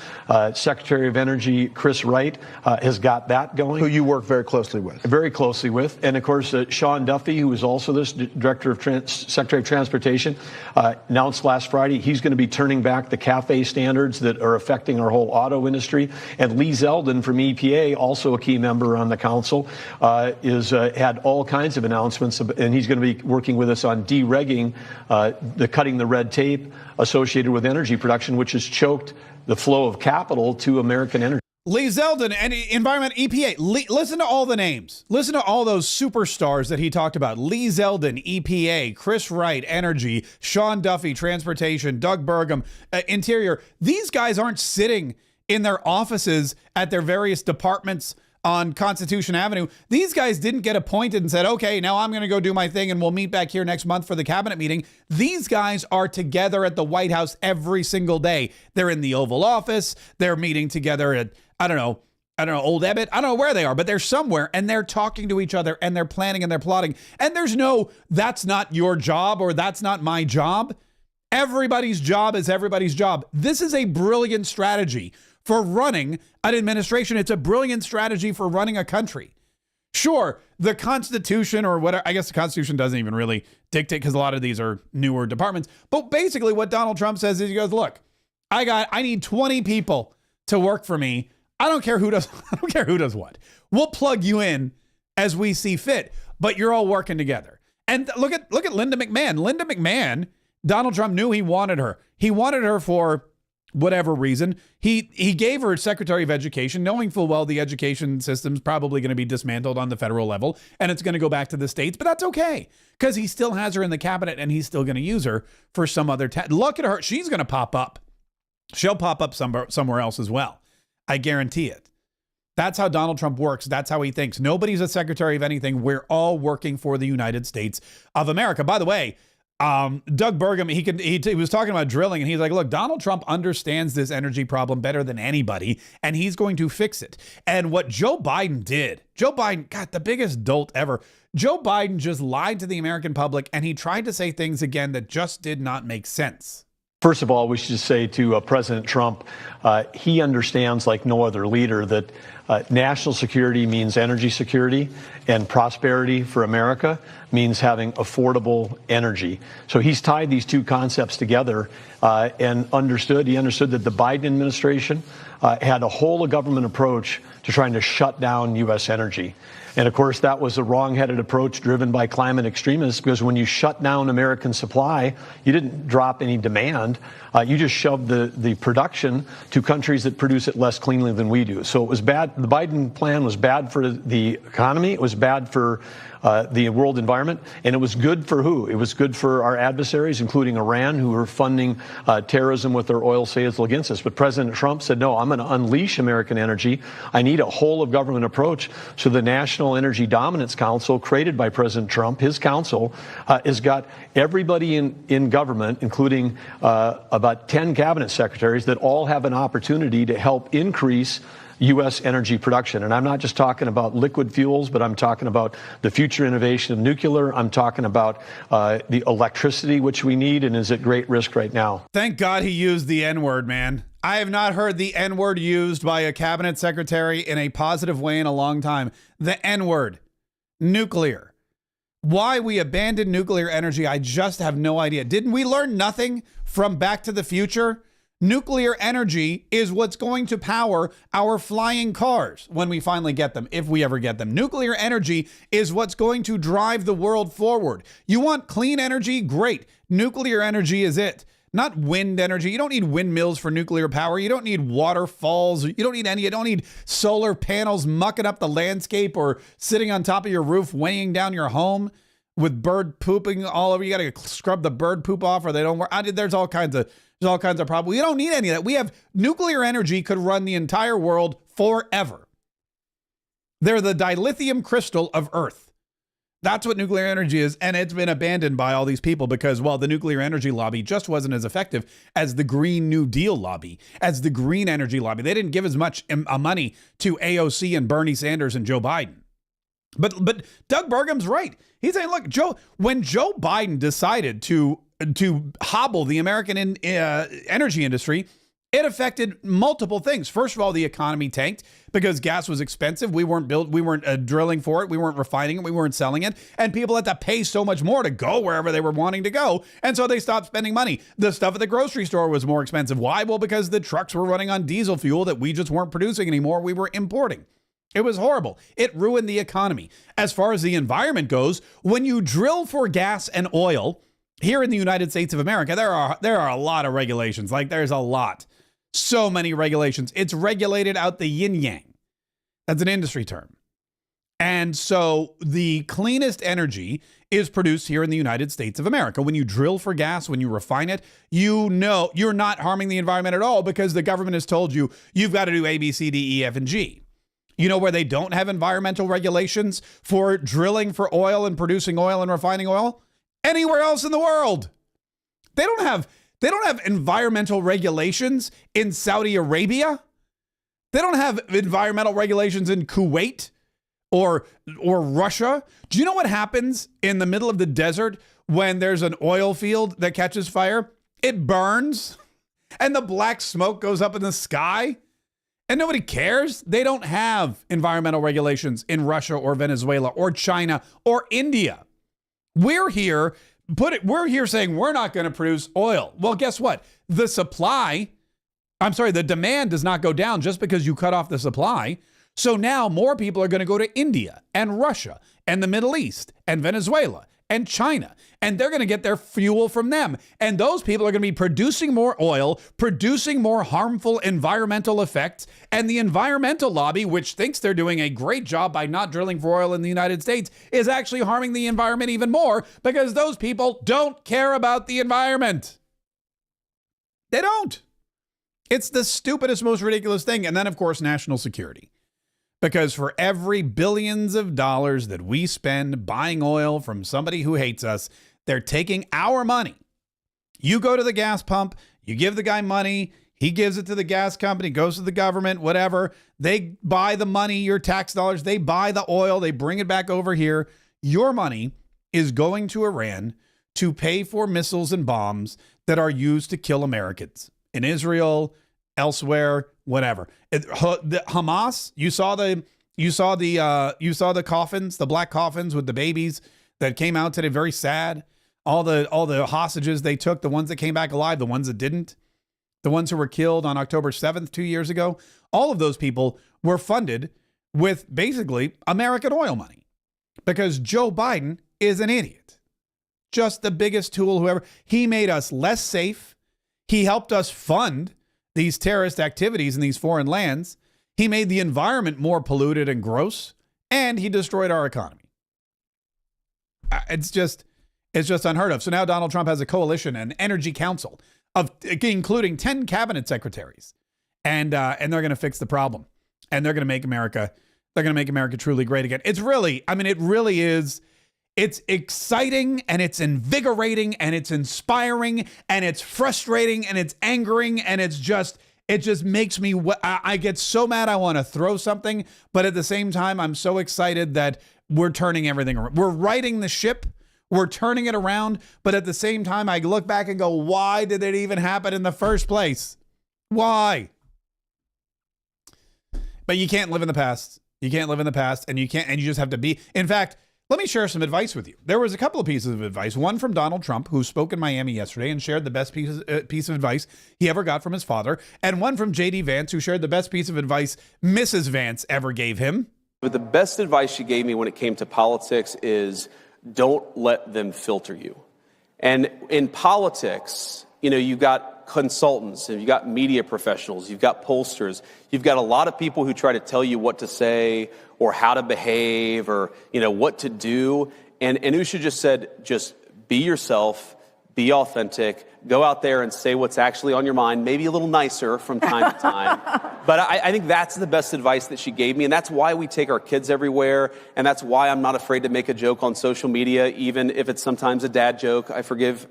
Secretary of Energy Chris Wright has got that going. Who you work very closely with. Very closely with. And of course, Sean Duffy, who is also this Director of Secretary of Transportation, announced last Friday he's going to be turning back the CAFE standards that are affecting our whole auto industry. And Lee Zeldin from EPA, also a key member on the council, had all kinds of announcements, and he's going to be working with us on deregging, cutting the red tape associated with energy production, which has choked the flow of capital to American energy. Lee Zeldin and Environment EPA. Listen to all the names. Listen to all those superstars that he talked about. Lee Zeldin, EPA, Chris Wright, Energy, Sean Duffy, Transportation, Doug Burgum, Interior. These guys aren't sitting in their offices at their various departments on Constitution Avenue. These guys didn't get appointed and said, okay, now I'm going to go do my thing and we'll meet back here next month for the cabinet meeting. These guys are together at the White House every single day. They're in the Oval Office. They're meeting together at, I don't know, Old Ebbitt. I don't know where they are, but they're somewhere and they're talking to each other and they're planning and they're plotting. And there's no, that's not your job or that's not my job. Everybody's job is everybody's job. This is a brilliant strategy for running an administration. It's a brilliant strategy for running a country. Sure, the Constitution or whatever, I guess the Constitution doesn't even really dictate because a lot of these are newer departments. But basically what Donald Trump says is he goes, look, I need 20 people to work for me. I don't care who does what. We'll plug you in as we see fit, but you're all working together. And look at Linda McMahon. Linda McMahon, Donald Trump knew he wanted her. He wanted her for whatever reason. He gave her Secretary of Education, knowing full well the education system's probably going to be dismantled on the federal level and it's going to go back to the states, but that's okay because he still has her in the cabinet and he's still going to use her for some other look at her. She's going to pop up. She'll pop up somewhere else as well. I guarantee it. That's how Donald Trump works. That's how he thinks. Nobody's a secretary of anything. We're all working for the United States of America. By the way, Doug Burgum, he was talking about drilling and he's like, look, Donald Trump understands this energy problem better than anybody and he's going to fix it. And what Joe Biden did, God, the biggest dolt ever. Joe Biden just lied to the American public and he tried to say things again that just did not make sense. First of all, we should say to President Trump, he understands like no other leader that national security means energy security, and prosperity for America means having affordable energy. So he's tied these two concepts together and he understood that the Biden administration had a whole of government approach to trying to shut down U.S. energy. And of course, that was a wrong-headed approach driven by climate extremists, because when you shut down American supply, you didn't drop any demand. You just shoved the production to countries that produce it less cleanly than we do. So it was bad. The Biden plan was bad for the economy. It was bad for the world environment. And it was good for who? It was good for our adversaries, including Iran, who were funding terrorism with their oil sales against us. But President Trump said, no, I'm going to unleash American energy. I need a whole of government approach. So the National Energy Dominance Council, created by President Trump, his council, has got everybody in government, including about 10 cabinet secretaries, that all have an opportunity to help increase U.S. energy production. And I'm not just talking about liquid fuels, but I'm talking about the future innovation of nuclear. I'm talking about the electricity, which we need and is at great risk right now. Thank God he used the N-word, man. I have not heard the N-word used by a cabinet secretary in a positive way in a long time. The N-word. Nuclear. Why we abandoned nuclear energy, I just have no idea. Didn't we learn nothing from Back to the Future? Nuclear energy is what's going to power our flying cars when we finally get them, if we ever get them. Nuclear energy is what's going to drive the world forward. You want clean energy? Great. Nuclear energy is it. Not wind energy. You don't need windmills for nuclear power. You don't need waterfalls. You don't need any. You don't need solar panels mucking up the landscape or sitting on top of your roof, weighing down your home with bird pooping all over. You got to scrub the bird poop off or they don't work. There's all kinds of problems. We don't need any of that. We have nuclear energy could run the entire world forever. They're the dilithium crystal of Earth. That's what nuclear energy is, and it's been abandoned by all these people because, well, the nuclear energy lobby just wasn't as effective as the Green New Deal lobby, as the green energy lobby. They didn't give as much money to AOC and Bernie Sanders and Joe Biden. But Doug Burgum's right. He's saying, look, when Joe Biden decided to hobble the American energy industry, it affected multiple things. First of all, the economy tanked because gas was expensive. We weren't drilling for it. We weren't refining it. We weren't selling it. And people had to pay so much more to go wherever they were wanting to go. And so they stopped spending money. The stuff at the grocery store was more expensive. Why? Well, because the trucks were running on diesel fuel that we just weren't producing anymore. We were importing. It was horrible. It ruined the economy. As far as the environment goes, when you drill for gas and oil here in the United States of America, there are a lot of regulations. Like, there's a lot. So many regulations. It's regulated out the yin-yang. That's an industry term. And so the cleanest energy is produced here in the United States of America. When you drill for gas, when you refine it, you know you're not harming the environment at all because the government has told you you've got to do A, B, C, D, E, F, and G. You know where they don't have environmental regulations for drilling for oil and producing oil and refining oil? Anywhere else in the world. They don't have environmental regulations in Saudi Arabia. They don't have environmental regulations in Kuwait or Russia. Do you know what happens in the middle of the desert when there's an oil field that catches fire? It burns and the black smoke goes up in the sky and nobody cares. They don't have environmental regulations in Russia or Venezuela or China or India. We're here saying we're not going to produce oil. Well, guess what? The demand does not go down just because you cut off the supply. So now more people are going to go to India and Russia and the Middle East and Venezuela and China, and they're going to get their fuel from them. And those people are going to be producing more oil, producing more harmful environmental effects. And the environmental lobby, which thinks they're doing a great job by not drilling for oil in the United States, is actually harming the environment even more because those people don't care about the environment. They don't. It's the stupidest, most ridiculous thing. And then, of course, national security. Because for every billions of dollars that we spend buying oil from somebody who hates us, they're taking our money. You go to the gas pump, you give the guy money, he gives it to the gas company, goes to the government, whatever. They buy the money, your tax dollars, they buy the oil, they bring it back over here. Your money is going to Iran to pay for missiles and bombs that are used to kill Americans in Israel, elsewhere, whatever. The Hamas, you saw the coffins, the black coffins with the babies that came out today. Very sad. All the hostages they took, the ones that came back alive, the ones that didn't, the ones who were killed on October 7th, 2 years ago. All of those people were funded with basically American oil money because Joe Biden is an idiot. Just the biggest tool, whoever. He made us less safe. He helped us fund these terrorist activities in these foreign lands. He made the environment more polluted and gross, and he destroyed our economy. It's just unheard of. So now Donald Trump has a coalition, an energy council of including 10 cabinet secretaries, and they're going to fix the problem, and they're going to make America truly great again. It's really, it really is. It's exciting and it's invigorating and it's inspiring and it's frustrating and it's angering and it just makes me, I get so mad I want to throw something, but at the same time, I'm so excited that we're turning everything around. We're righting the ship. We're turning it around. But at the same time, I look back and go, why did it even happen in the first place? Why? But you can't live in the past. You can't live in the past and you just have to be. In fact, let me share some advice with you. There was a couple of pieces of advice. One from Donald Trump, who spoke in Miami yesterday and shared the best piece of advice he ever got from his father. And one from J.D. Vance, who shared the best piece of advice Mrs. Vance ever gave him. But the best advice she gave me when it came to politics is don't let them filter you. And in politics, you've got consultants, and you've got media professionals, you've got pollsters, you've got a lot of people who try to tell you what to say or how to behave or, what to do. And Usha just said, just be yourself, be authentic, go out there and say what's actually on your mind, maybe a little nicer from time to time. But I think that's the best advice that she gave me. And that's why we take our kids everywhere. And that's why I'm not afraid to make a joke on social media, even if it's sometimes a dad joke. I forgive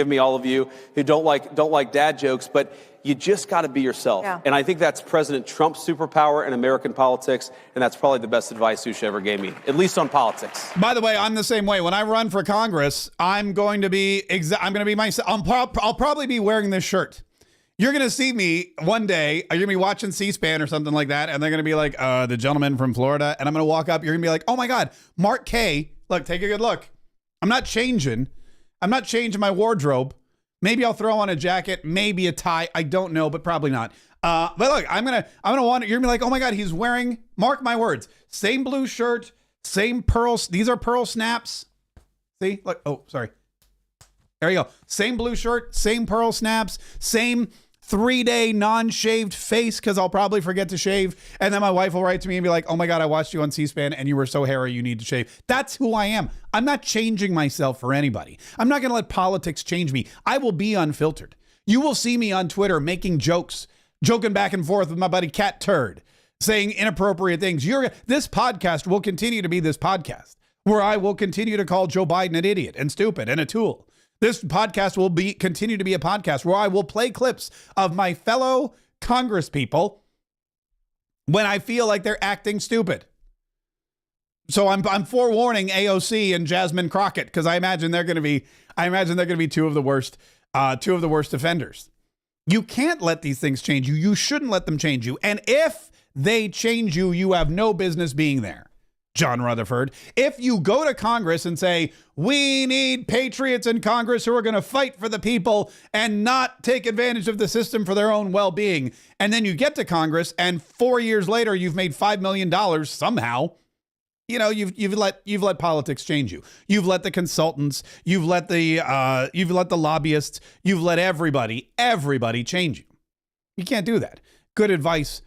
me, all of you who don't like dad jokes, but you just got to be yourself. Yeah. And I think that's President Trump's superpower in American politics. And that's probably the best advice Usha ever gave me, at least on politics. By the way, I'm the same way. When I run for Congress, I'm going to be myself. I'll probably be wearing this shirt. You're going to see me one day. You're going to be watching C-SPAN or something like that. And they're going to be like, the gentleman from Florida. And I'm going to walk up. You're going to be like, oh my God, Mark Kaye. Look, take a good look. I'm not changing my wardrobe. Maybe I'll throw on a jacket, maybe a tie. I don't know, but probably not. But look, I'm gonna want. You're gonna be like, oh my God, he's wearing. Mark my words. Same blue shirt, same pearls. These are pearl snaps. See, look. Oh, sorry. There you go. Same blue shirt, same pearl snaps, same 3-day non-shaved face because I'll probably forget to shave. And then my wife will write to me and be like, oh my God, I watched you on C-SPAN and you were so hairy, you need to shave. That's who I am. I'm not changing myself for anybody. I'm not going to let politics change me. I will be unfiltered. You will see me on Twitter making jokes, joking back and forth with my buddy Cat Turd, saying inappropriate things. This podcast will continue to be this podcast where I will continue to call Joe Biden an idiot and stupid and a tool. This podcast will continue to be a podcast where I will play clips of my fellow Congress people when I feel like they're acting stupid. So I'm forewarning AOC and Jasmine Crockett because I imagine they're going to be two of the worst offenders. You can't let these things change you. You shouldn't let them change you. And if they change you, you have no business being there. John Rutherford, if you go to Congress and say, we need patriots in Congress who are going to fight for the people and not take advantage of the system for their own well-being, and then you get to Congress and 4 years later you've made $5 million somehow, you've let politics change you. You've let the consultants, you've let the lobbyists, you've let everybody change you. You can't do that. Good advice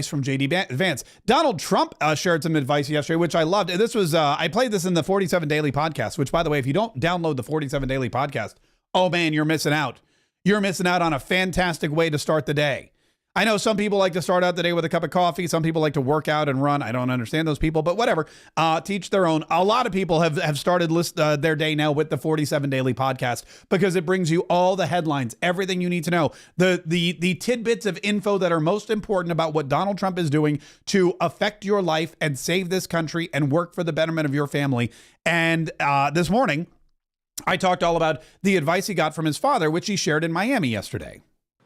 from J.D. Vance. Donald Trump shared some advice yesterday, which I loved. This was, I played this in the 47 Daily Podcast, which, by the way, if you don't download the 47 Daily Podcast, oh man, you're missing out. You're missing out on a fantastic way to start the day. I know some people like to start out the day with a cup of coffee. Some people like to work out and run. I don't understand those people, but whatever. Teach their own. A lot of people have started their day now with the 47 Daily Podcast because it brings you all the headlines, everything you need to know, the tidbits of info that are most important about what Donald Trump is doing to affect your life and save this country and work for the betterment of your family. And this morning, I talked all about the advice he got from his father, which he shared in Miami yesterday.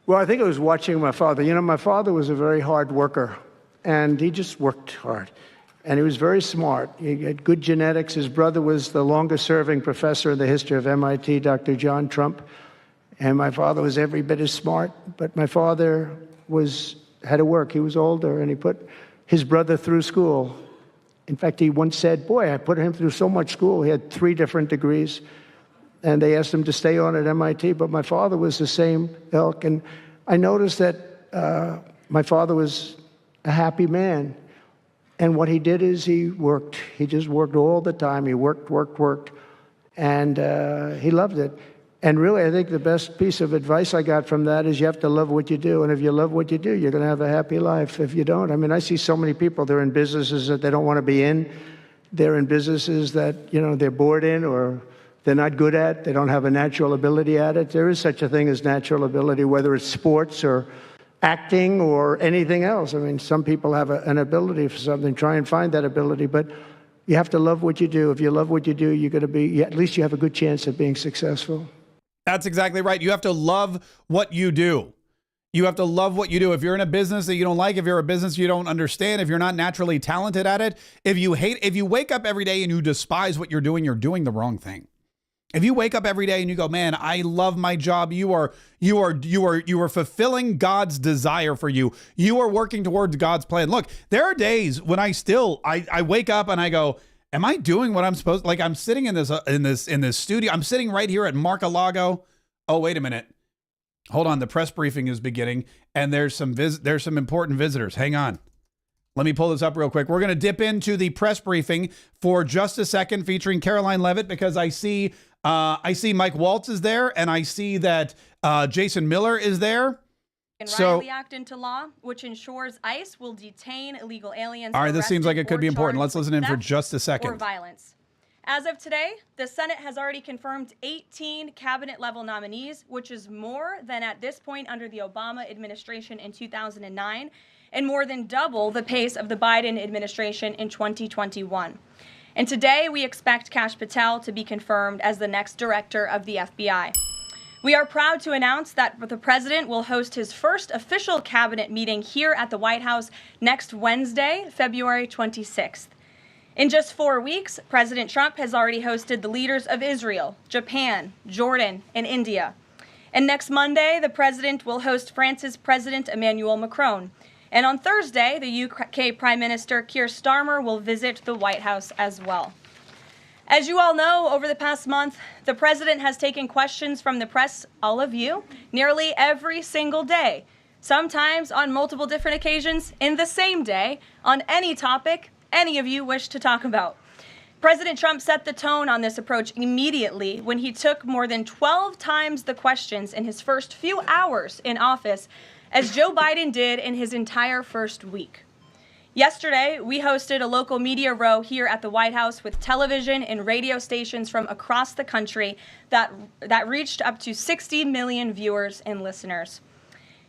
Well, I think it was watching my father. You know, my father was a very hard worker, and he just worked hard. And he was very smart. He had good genetics. His brother was the longest-serving professor in the history of MIT, Dr. John Trump. And my father was every bit as smart. But my father had to work. He was older, and he put his brother through school. In fact, he once said, boy, I put him through so much school. He had 3 different degrees. And they asked him to stay on at MIT. But my father was the same ilk. And I noticed that my father was a happy man. And what he did is he worked. He just worked all the time. He worked. And he loved it. And really, I think the best piece of advice I got from that is you have to love what you do. And if you love what you do, you're going to have a happy life. If you don't, I mean, I see so many people, they're in businesses that they don't want to be in. They're in businesses that, you know, they're bored in or they're not good at. They don't have a natural ability at it. There is such a thing as natural ability, whether it's sports or acting or anything else. I mean, some people have an ability for something. Try and find that ability. But you have to love what you do. If you love what you do, you're going to be, at least you have a good chance of being successful. That's exactly right. You have to love what you do. You have to love what you do. If you're in a business that you don't like, if you're a business you don't understand, if you're not naturally talented at it, if you wake up every day and you despise what you're doing the wrong thing. If you wake up every day and you go, man, I love my job. You are fulfilling God's desire for you. You are working towards God's plan. Look, there are days when I wake up and I go, am I doing what I'm supposed to? Like, I'm sitting in this studio. I'm sitting right here at Mar-a-Lago. Oh, wait a minute. Hold on. The press briefing is beginning and there's some important visitors. Hang on. Let me pull this up real quick. We're going to dip into the press briefing for just a second featuring Caroline Levitt because I see Mike Waltz is there and I see that Jason Miller is there. And Riley Act into law, which ensures ICE will detain illegal aliens. All right, this seems like it could be important. Let's listen in for just a second. Or violence. As of today, the Senate has already confirmed 18 cabinet-level nominees, which is more than at this point under the Obama administration in 2009, and more than double the pace of the Biden administration in 2021. And today, we expect Kash Patel to be confirmed as the next director of the FBI. We are proud to announce that the president will host his first official cabinet meeting here at the White House next Wednesday, February 26th. In just 4 weeks, President Trump has already hosted the leaders of Israel, Japan, Jordan, and India. And next Monday, the president will host France's President Emmanuel Macron. And on Thursday, the UK Prime Minister Keir Starmer will visit the White House as well. As you all know, over the past month, the president has taken questions from the press, all of you, nearly every single day, sometimes on multiple different occasions in the same day, on any topic any of you wish to talk about. President Trump set the tone on this approach immediately when he took more than 12 times the questions in his first few hours in office, as Joe Biden did in his entire first week. Yesterday, we hosted a local media row here at the White House with television and radio stations from across the country that reached up to 60 million viewers and listeners.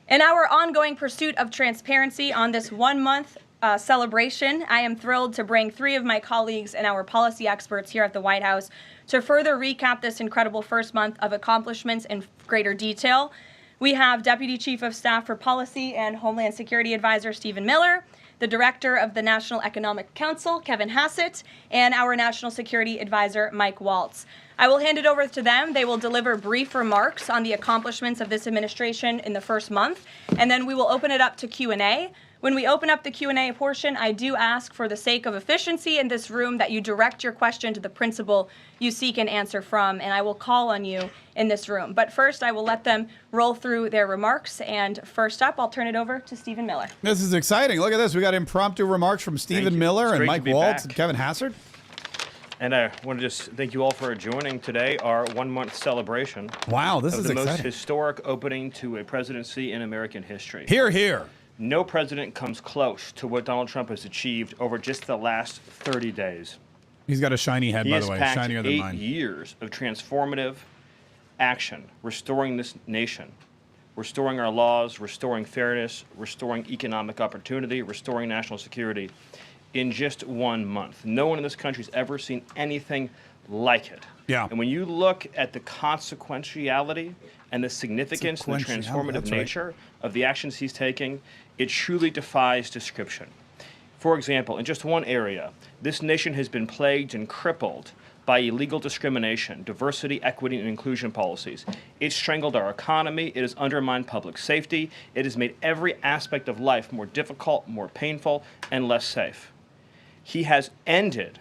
In our ongoing pursuit of transparency on this 1 month celebration, I am thrilled to bring 3 of my colleagues and our policy experts here at the White House to further recap this incredible first month of accomplishments in greater detail. We have Deputy Chief of Staff for Policy and Homeland Security Advisor Stephen Miller, the Director of the National Economic Council, Kevin Hassett, and our National Security Advisor, Mike Waltz. I will hand it over to them. They will deliver brief remarks on the accomplishments of this administration in the first month, and then we will open it up to Q&A. When we open up the Q&A portion, I do ask for the sake of efficiency in this room that you direct your question to the principal you seek an answer from, and I will call on you in this room. But first, I will let them roll through their remarks, and first up, I'll turn it over to Stephen Miller. This is exciting. Look at this. We got impromptu remarks from Stephen Miller and Mike Waltz and Kevin Hassett. And I want to just thank you all for joining today, our 1 month celebration. Wow, this is the exciting. Most historic opening to a presidency in American history. Hear, hear. No president comes close to what Donald Trump has achieved over just the last 30 days. He's got a shiny head, by the way, shinier than mine. 8 years of transformative action, restoring this nation, restoring our laws, restoring fairness, restoring economic opportunity, restoring national security in just 1 month. No one in this country has ever seen anything like it. Yeah. And when you look at the consequentiality and the significance and the transformative That's right. nature of the actions he's taking, it truly defies description. For example, in just one area, this nation has been plagued and crippled by illegal discrimination, diversity, equity, and inclusion policies. It's strangled our economy. It has undermined public safety. It has made every aspect of life more difficult, more painful, and less safe. He has ended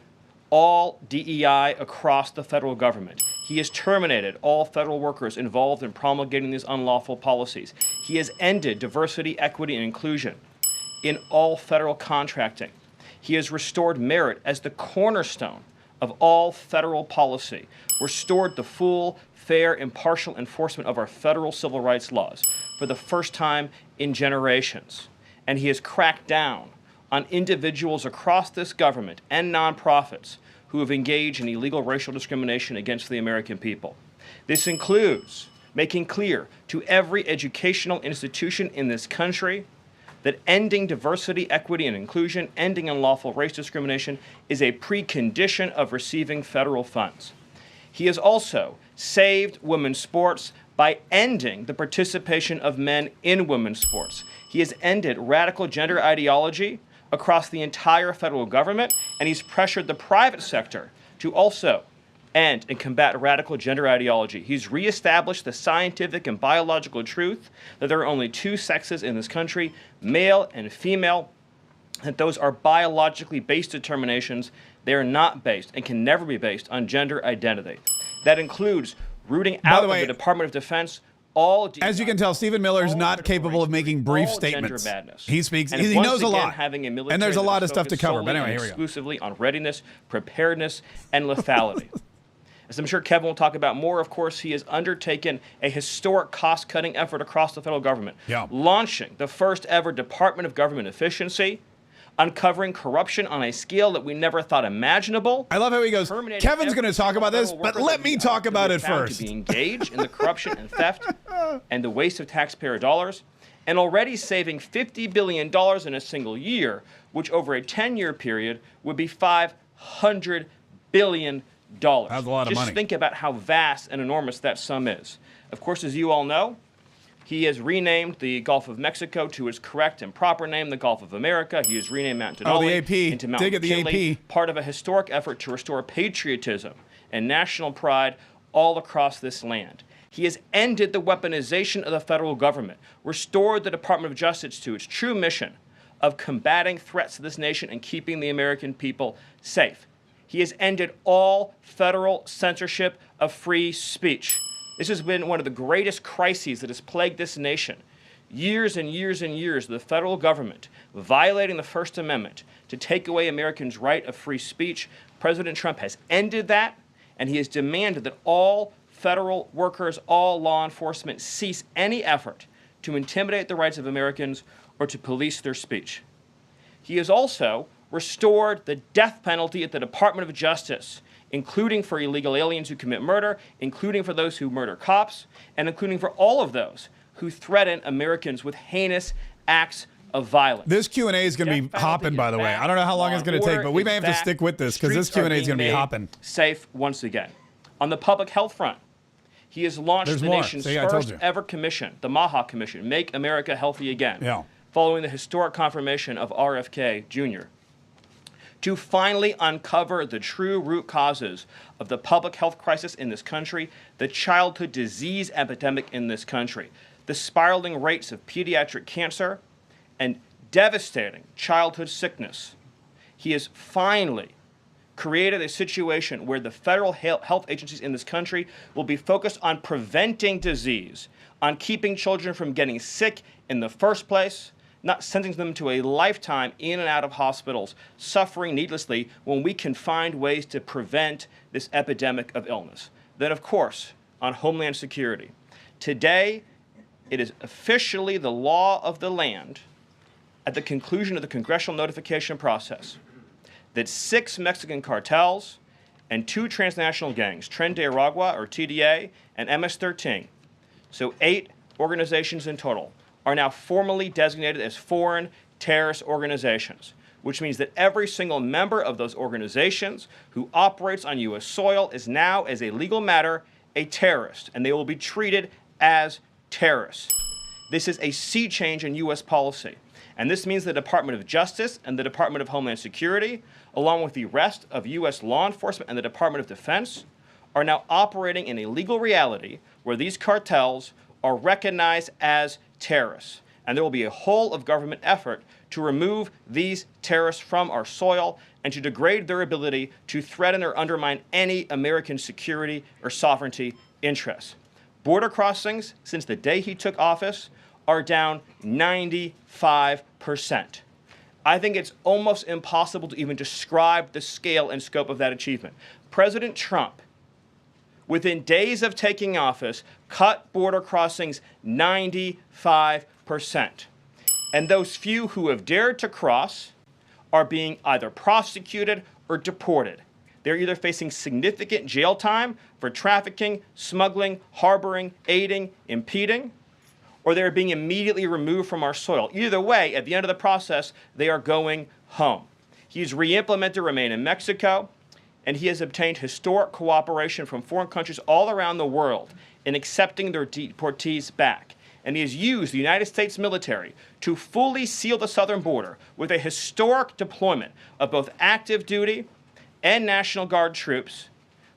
all DEI across the federal government. He has terminated all federal workers involved in promulgating these unlawful policies. He has ended diversity, equity, and inclusion in all federal contracting. He has restored merit as the cornerstone of all federal policy, restored the full, fair, impartial enforcement of our federal civil rights laws for the first time in generations. And he has cracked down on individuals across this government and nonprofits who have engaged in illegal racial discrimination against the American people. This includes making clear to every educational institution in this country that ending diversity, equity, and inclusion, ending unlawful race discrimination is a precondition of receiving federal funds. He has also saved women's sports by ending the participation of men in women's sports. He has ended radical gender ideology across the entire federal government, and he's pressured the private sector to also end and combat radical gender ideology. He's reestablished the scientific and biological truth that there are only two sexes in this country, male and female, that those are biologically based determinations. They are not based and can never be based on gender identity. That includes rooting out of the Department of Defense all. As you can tell, Stephen Miller is not capable of making brief statements. He speaks. He knows a lot, and there's a lot of stuff to cover. But anyway, here we go. Exclusively on readiness, preparedness, and lethality. As I'm sure Kevin will talk about more, of course, he has undertaken a historic cost-cutting effort across the federal government, launching the first ever Department of Government Efficiency, uncovering corruption on a scale that we never thought imaginable. I love how he goes, Kevin's going to talk about this, but let me talk about it first. To be engaged in the corruption and theft and the waste of taxpayer dollars, and already saving $50 billion in a single year, which over a 10-year period would be $500 billion. That's a lot of money. Just think about how vast and enormous that sum is. Of course, as you all know, he has renamed the Gulf of Mexico to its correct and proper name, the Gulf of America. He has renamed Mount Denali into Mount McKinley, part of a historic effort to restore patriotism and national pride all across this land. He has ended the weaponization of the federal government, restored the Department of Justice to its true mission of combating threats to this nation and keeping the American people safe. He has ended all federal censorship of free speech. This has been one of the greatest crises that has plagued this nation. Years and years and years of the federal government violating the First Amendment to take away Americans' right of free speech. President Trump has ended that, and he has demanded that all federal workers, all law enforcement, cease any effort to intimidate the rights of Americans or to police their speech. He has also restored the death penalty at the Department of Justice, including for illegal aliens who commit murder, including for those who murder cops, and including for all of those who threaten Americans with heinous acts of violence. This Q&A is going to be hopping, by the way. I don't know how long it's going to take, but we may have to stick with this because this Q&A is going to be hopping. Safe once again. On the public health front, he has launched the nation's first ever commission, the MAHA Commission, Make America Healthy Again, following the historic confirmation of RFK Jr., to finally uncover the true root causes of the public health crisis in this country, the childhood disease epidemic in this country, the spiraling rates of pediatric cancer, and devastating childhood sickness. He has finally created a situation where the federal health agencies in this country will be focused on preventing disease, on keeping children from getting sick in the first place, not sentencing them to a lifetime in and out of hospitals, suffering needlessly, when we can find ways to prevent this epidemic of illness. Then, of course, on Homeland Security. Today, it is officially the law of the land, at the conclusion of the congressional notification process, that 6 Mexican cartels and 2 transnational gangs, Tren de Aragua, or TDA, and MS-13, so 8 organizations in total, are now formally designated as foreign terrorist organizations, which means that every single member of those organizations who operates on U.S. soil is now, as a legal matter, a terrorist, and they will be treated as terrorists. This is a sea change in U.S. policy. And this means the Department of Justice and the Department of Homeland Security, along with the rest of U.S. law enforcement and the Department of Defense, are now operating in a legal reality where these cartels are recognized as terrorists. And there will be a whole of government effort to remove these terrorists from our soil and to degrade their ability to threaten or undermine any American security or sovereignty interests. Border crossings, since the day he took office, are down 95%. I think it's almost impossible to even describe the scale and scope of that achievement. President Trump, within days of taking office, cut border crossings 95%. And those few who have dared to cross are being either prosecuted or deported. They're either facing significant jail time for trafficking, smuggling, harboring, aiding, impeding, or they're being immediately removed from our soil. Either way, at the end of the process, they are going home. He's re-implemented Remain in Mexico, and he has obtained historic cooperation from foreign countries all around the world in accepting their deportees back. And he has used the United States military to fully seal the southern border with a historic deployment of both active duty and National Guard troops,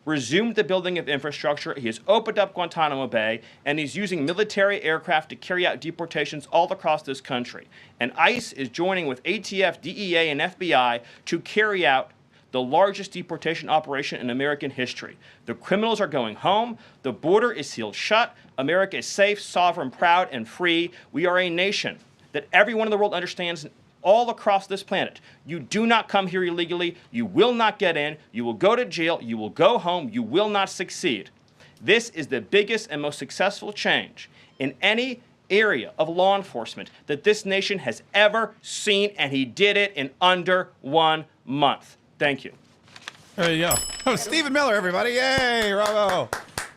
resumed the building of infrastructure, he has opened up Guantanamo Bay, and he's using military aircraft to carry out deportations all across this country. And ICE is joining with ATF, DEA, and FBI to carry out the largest deportation operation in American history. The criminals are going home. The border is sealed shut. America is safe, sovereign, proud, and free. We are a nation that everyone in the world understands all across this planet. You do not come here illegally. You will not get in. You will go to jail. You will go home. You will not succeed. This is the biggest and most successful change in any area of law enforcement that this nation has ever seen, and he did it in under 1 month. Thank you. There you go. Oh, Stephen Miller, everybody. Yay, bravo.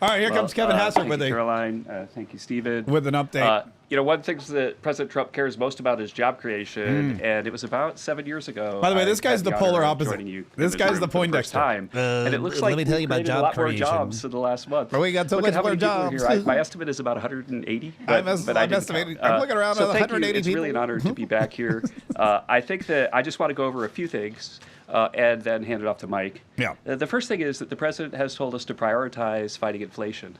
All right, here comes Kevin Hassard with Caroline. Thank you, Stephen. With an update. One of the things that President Trump cares most about is job creation, and it was about 7 years ago. By the way, this guy's the polar opposite. This guy's the Poindexter. And it looks like let me tell you about job a lot creation. more jobs in the last month. But we got so Look much at how more many people jobs. are here. My estimate is about 180. I'm estimating. I'm looking around at 180 It's people. really an honor to be back here. I think that I just want to go over a few things. And then hand it off to Mike. Yeah. The first thing is that the president has told us to prioritize fighting inflation.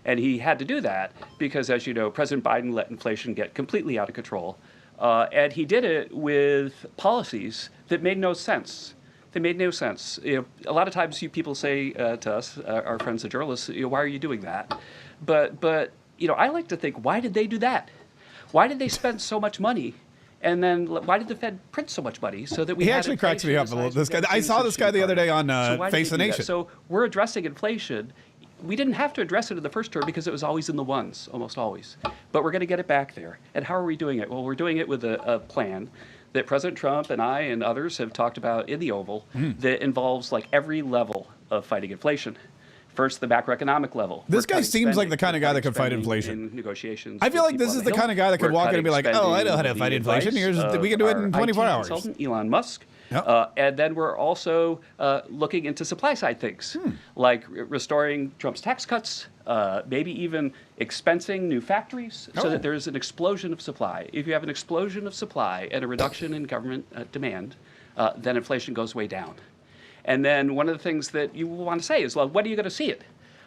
And he had to do that because, as you know, President Biden let inflation get completely out of control. And he did it with policies that made no sense. They made no sense. A lot of times people say to us, our friends the journalists, why are you doing that? But I like to think, why did they do that? Why did they spend so much money? And then why did the Fed print so much money so that we? He actually cracks me up a little. This guy, I saw this guy the other day on Face the Nation. So we're addressing inflation. We didn't have to address it in the first term because it was always in the ones, almost always. But we're going to get it back there. And how are we doing it? Well, we're doing it with a plan that President Trump and I and others have talked about in the Oval that involves like every level of fighting inflation. First, the macroeconomic level. This guy seems like the kind of guy that could fight inflation. In negotiations. I feel like this is the kind of guy that could walk in and be like, "Oh, I know how to fight inflation. We can do it in 24 hours." Consultant Elon Musk. Yep. And then we're also looking into supply side things, like restoring Trump's tax cuts, maybe even expensing new factories so that there's an explosion of supply. If you have an explosion of supply and a reduction in government demand, then inflation goes way down. And then one of the things that you want to say is, well, when are you going to see it?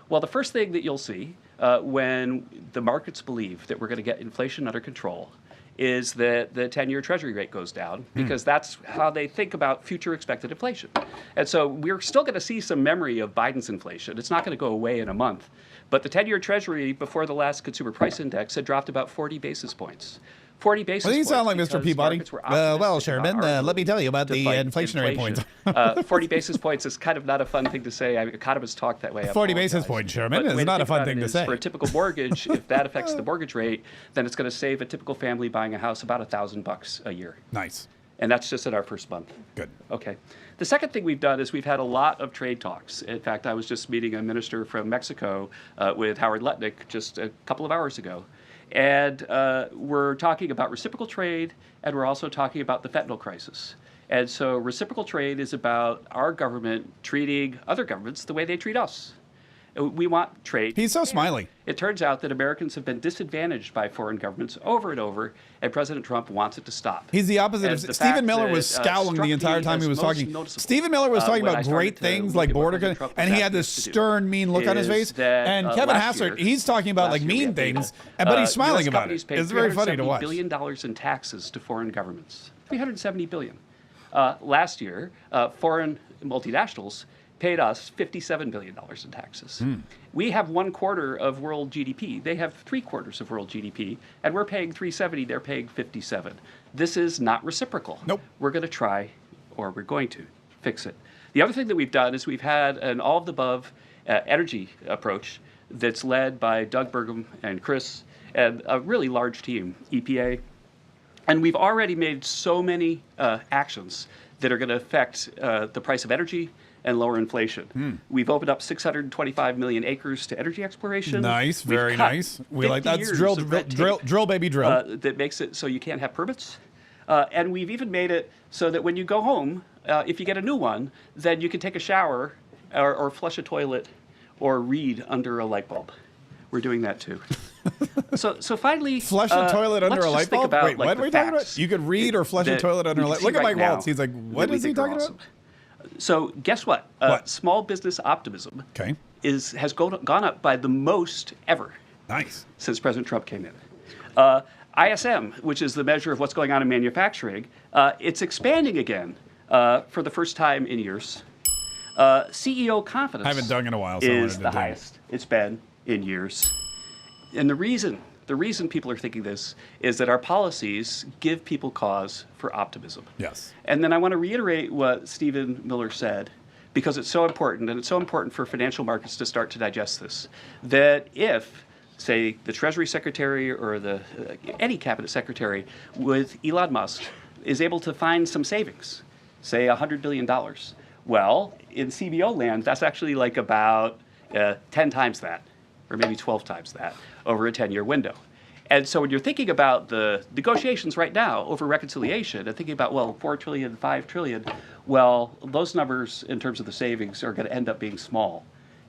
Well, the first thing that you'll see when the markets believe that we're going to get inflation under control is that the 10-year Treasury rate goes down because that's how they think about future expected inflation. And so we're still going to see some memory of Biden's inflation. It's not going to go away in a month. But the 10-year Treasury before the last consumer price index had dropped about 40 basis points. 40 basis points. You sound like Mr. Peabody. Well, Sherman, let me tell you about the inflationary points. 40 basis points is kind of not a fun thing to say. Economists talk that way. 40 basis points, Sherman, is not a fun thing to say. For a typical mortgage, if that affects the mortgage rate, then it's going to save a typical family buying a house about $1,000 a year. Nice. And that's just in our first month. Good. Okay. The second thing we've done is we've had a lot of trade talks. In fact, I was just meeting a minister from Mexico with Howard Lutnick just a couple of hours ago. And we're talking about reciprocal trade, and we're also talking about the fentanyl crisis. And so reciprocal trade is about our government treating other governments the way they treat us. We want trade. He's so smiley. It turns out that Americans have been disadvantaged by foreign governments over and over, and President Trump wants it to stop. He's the opposite And of the Stephen fact Miller that, was scowling the entire time he was most talking. noticeable, Stephen Miller was talking when I about started great to things look like at what border, President Trump and was he had this asking us to do stern, mean look on his face. that, And Kevin last Hassler, year- he's talking about like last year, mean we had things, but he's smiling US about companies it. paid It's very funny to $370 watch. billion in taxes to foreign governments. $370 billion. Last year, foreign multinationals paid us $57 billion in taxes. We have 1/4 of world GDP. They have 3/4 of world GDP, and we're paying 370. They're paying 57. This is not reciprocal. Nope. We're going to try, or we're going to fix it. The other thing that we've done is we've had an all-of-the-above energy approach that's led by Doug Burgum and Chris and a really large team, EPA. And we've already made so many actions that are going to affect the price of energy and lower inflation. We've opened up 625 million acres to energy exploration. Nice, We've very cut nice. We like 50 that. years Drill, of red drill, tape, drill, baby, drill. that makes it so you can't have permits. And we've even made it so that when you go home, if you get a new one, then you can take a shower or flush a toilet or read under a light bulb. We're doing that too. So finally, Flush a toilet under let's a just light think bulb? about, Wait, like, what the are we talking about? facts You could read or flush a that toilet under a we light. can Look see at Mike right Waltz. now He's like, that what we is he think are talking awesome. about? So guess what? What? Small business optimism Okay. has gone up by the most ever Nice. since President Trump came in. ISM, which is the measure of what's going on in manufacturing, it's expanding again for the first time in years. CEO confidence I haven't dug in a while, so I wanted is to the dig. highest it's been in years. And the reason people are thinking this is that our policies give people cause for optimism. Yes. And then I want to reiterate what Stephen Miller said, because it's so important, and it's so important for financial markets to start to digest this, that if, say, the Treasury Secretary or any cabinet secretary with Elon Musk is able to find some savings, say $100 billion, well, in CBO land, that's actually like about 10 times that, or maybe 12 times that, over a 10-year window. And so when you're thinking about the negotiations right now over reconciliation and thinking about, well, 4 trillion, 5 trillion, well, those numbers in terms of the savings are going to end up being small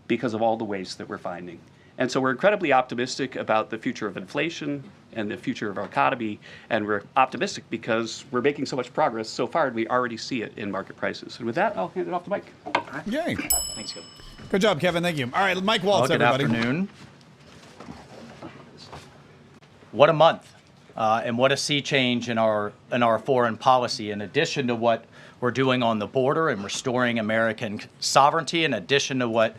because of all the waste that we're finding. And so we're incredibly optimistic about the future of inflation and the future of our economy. And we're optimistic because we're making so much progress so far, and we already see it in market prices. And with that, I'll hand it off to Mike. Yay. Thanks, Kevin. Good job, Kevin. Thank you. All right, Mike Waltz, Well, good everybody. afternoon. What a month, and what a sea change in our foreign policy. In addition to what we're doing on the border and restoring American sovereignty, in addition to what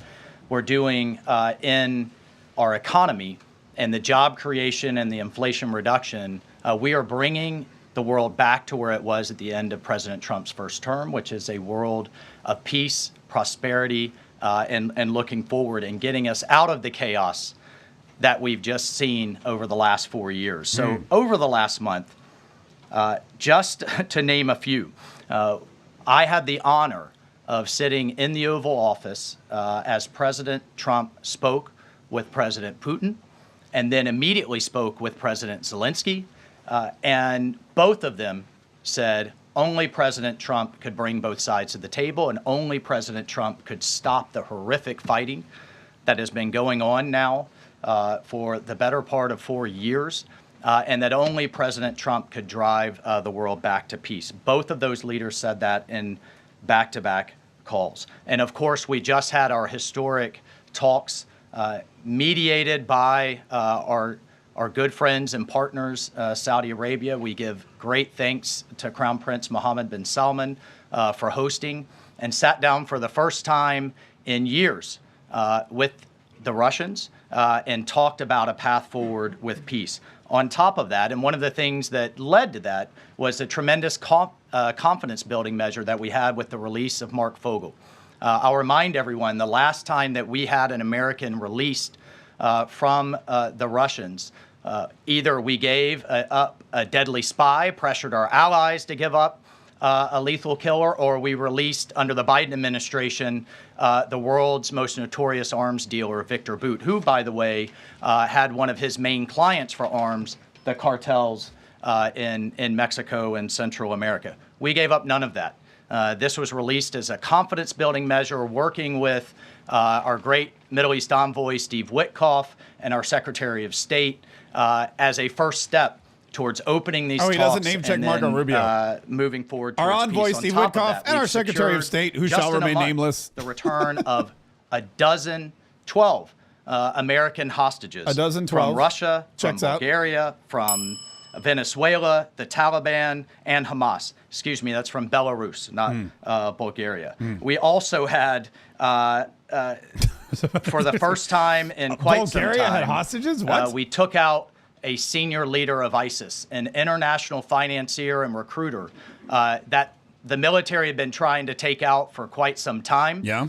we're doing in our economy and the job creation and the inflation reduction, we are bringing the world back to where it was at the end of President Trump's first term, which is a world of peace, prosperity, and looking forward and getting us out of the chaos that we've just seen over the last 4 years. So over the last month, just to name a few, I had the honor of sitting in the Oval Office as President Trump spoke with President Putin, and then immediately spoke with President Zelensky, and both of them said only President Trump could bring both sides to the table, and only President Trump could stop the horrific fighting that has been going on now for the better part of 4 years, and that only President Trump could drive the world back to peace. Both of those leaders said that in back-to-back calls. And of course, we just had our historic talks mediated by our good friends and partners, Saudi Arabia. We give great thanks to Crown Prince Mohammed bin Salman for hosting, and sat down for the first time in years with the Russians and talked about a path forward with peace. On top of that, and one of the things that led to that was the tremendous confidence building measure that we had with the release of Mark Fogel. I'll remind everyone, the last time that we had an American released from the Russians, either we gave up a deadly spy, pressured our allies to give up a lethal killer, or we released, under the Biden administration, the world's most notorious arms dealer, Victor Bout, who, by the way, had one of his main clients for arms, the cartels in Mexico and Central America. We gave up none of that. This was released as a confidence-building measure, working with our great Middle East envoy, Steve Witkoff, and our Secretary of State as a first step towards opening these talks. He doesn't name check Marco Rubio. Moving forward Our towards envoy, peace. Steve On top of Witkoff, that, and our we've Secretary of secured, State, who just shall in a remain month, nameless, the return of 12 American hostages. 12. From Russia, Checks from out. Bulgaria, from Venezuela, the Taliban, and Hamas. Excuse me, that's from Belarus, not Bulgaria. We also had, for the first time in quite some time, Bulgaria had hostages? What? we took out a senior leader of ISIS, an international financier and recruiter that the military had been trying to take out for quite some time. Yeah.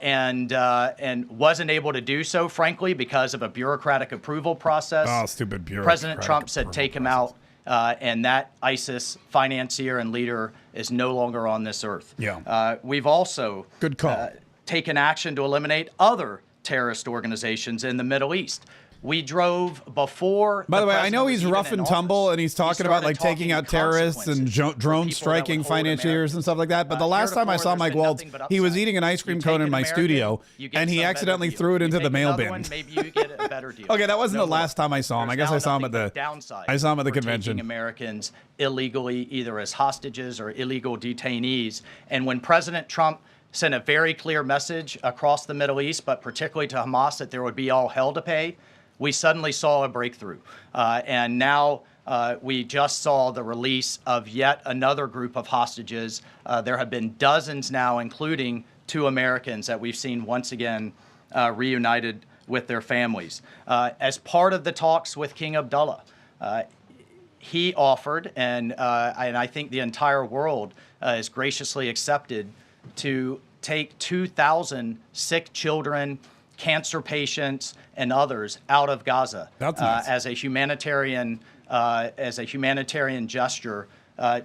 And wasn't able to do so, frankly, because of a bureaucratic approval process. Oh, stupid bureaucratic President Trump said take him out, and that ISIS financier and leader is no longer on this earth. Yeah. We've also Good call. taken action to eliminate other terrorist organizations in the Middle East. We drove before. By the way, I know president he's was rough even and in tumble, office. and he's He talking about started like taking talking out terrorists and consequences for drone people striking that would hold financiers and stuff like that. But the last time I saw Mike Waltz, he was eating an ice cream cone in my studio, and he accidentally threw it into the mail bin. Maybe you get a better deal. Okay, that wasn't No the more. last time I saw him. I There's guess I saw him now at the nothing but downside I saw him at the for convention. taking Americans illegally, either as hostages or illegal detainees. And when President Trump sent a very clear message across the Middle East, but particularly to Hamas, that there would be all hell to pay, we suddenly saw a breakthrough. And now we just saw the release of yet another group of hostages. There have been dozens now, including 2 Americans that we've seen once again reunited with their families. As part of the talks with King Abdullah, he offered, and I think the entire world is graciously accepted, to take 2,000 sick children, cancer patients, and others out of Gaza. That's nice. As a humanitarian gesture.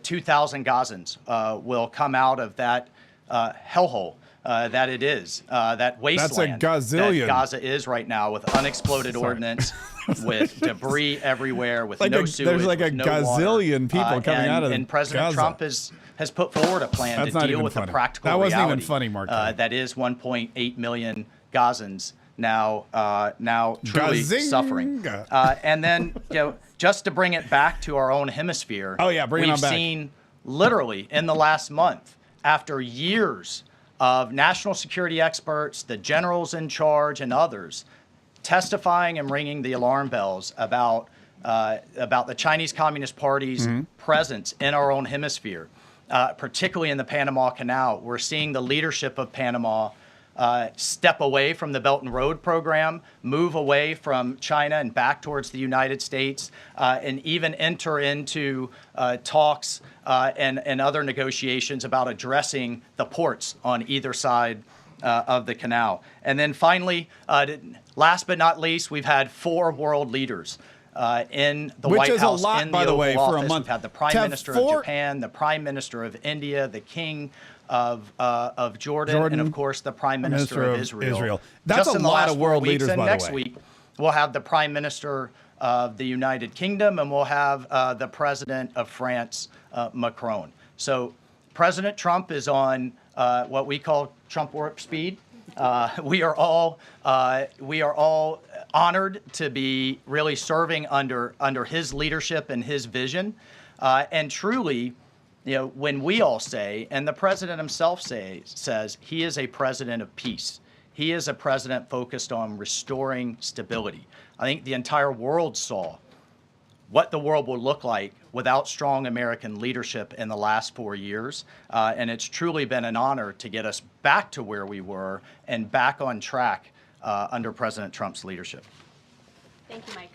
2,000 Gazans will come out of that hellhole that it is, that wasteland gazillion. that Gaza is right now, with unexploded ordnance, with debris everywhere, with Like no a- sewage, there's like a with no water. gazillion people coming out of And President Gaza. Trump has put forward a plan That's to not deal even with funny. the practical That wasn't even reality, funny, Mark. that is 1.8 million Gazans now truly Gazing. suffering. And then, just to bring it back to our own hemisphere, Oh, yeah, bring it we've on back. seen literally in the last month, after years of national security experts, the generals in charge, and others testifying and ringing the alarm bells about the Chinese Communist Party's presence in our own hemisphere, particularly in the Panama Canal. We're seeing the leadership of Panama step away from the Belt and Road program, move away from China and back towards the United States, and even enter into talks and other negotiations about addressing the ports on either side of the canal. And then finally, last but not least, we've had 4 world leaders in the Which White is a House, lot, in by the Oval way, for a Office. month. We've had the To Prime have Minister 4 of Japan, the Prime Minister of India, the King of Jordan, and of course the Prime Minister of Israel. That's Just a in the lot last of world 4 weeks, leaders, and by the next way. week we'll have the Prime Minister of the United Kingdom, and we'll have the President of France, Macron. So President Trump is on what we call Trump warp speed. We are all honored to be really serving under his leadership and his vision, and truly, when we all say, and the president himself says he is a president of peace. He is a president focused on restoring stability. I think the entire world saw what the world will look like without strong American leadership in the last 4 years. And it's truly been an honor to get us back to where we were and back on track under President Trump's leadership. Thank you, Mike.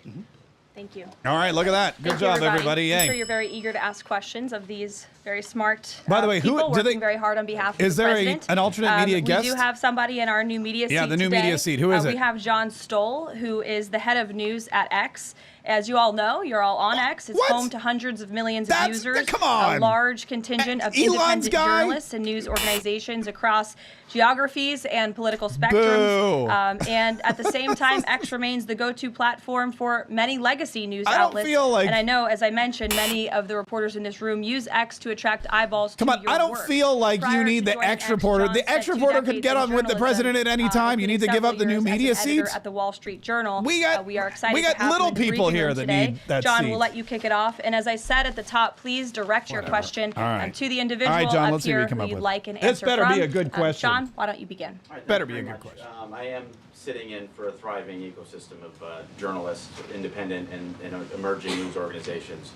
Thank you. All right, look at that. Good Thank you, job, everybody. I'm Yay. sure you're very eager to ask questions of these very smart By the way, who- people do they- working very hard on behalf of Is the there president. an alternate media guest? We do have somebody in our new media seat Yeah, the new today. media seat. Who is it? We have John Stoll, who is the head of news at X, As you all know, you're all on X. It's home to hundreds of millions of users. Come on. A large contingent of Elon's independent guy? journalists and news organizations across geographies and political spectrums. And at the same time, X remains the go-to platform for many legacy news outlets. feel like- And I know, as I mentioned, many of the reporters in this room use X to attract eyeballs Come to on, your I don't work. feel like Prior you to need the joining X reporter. John The X spent 2 reporter could decades get in on with the journalism, president at any time. You need to give up the new several media years as an editor seats. at the Wall Street Journal. We got we are excited we to got have little him in the people briefing here room that today. need that John, seat. we'll let you kick it off. And as I said at the top, please direct your question All right. to the individual All right, John, up let's see what here you come who up you'd with. like an This answer better be from. a good question. John, why don't you begin? Better be a good question. I am sitting in for a thriving ecosystem of journalists, independent and emerging news organizations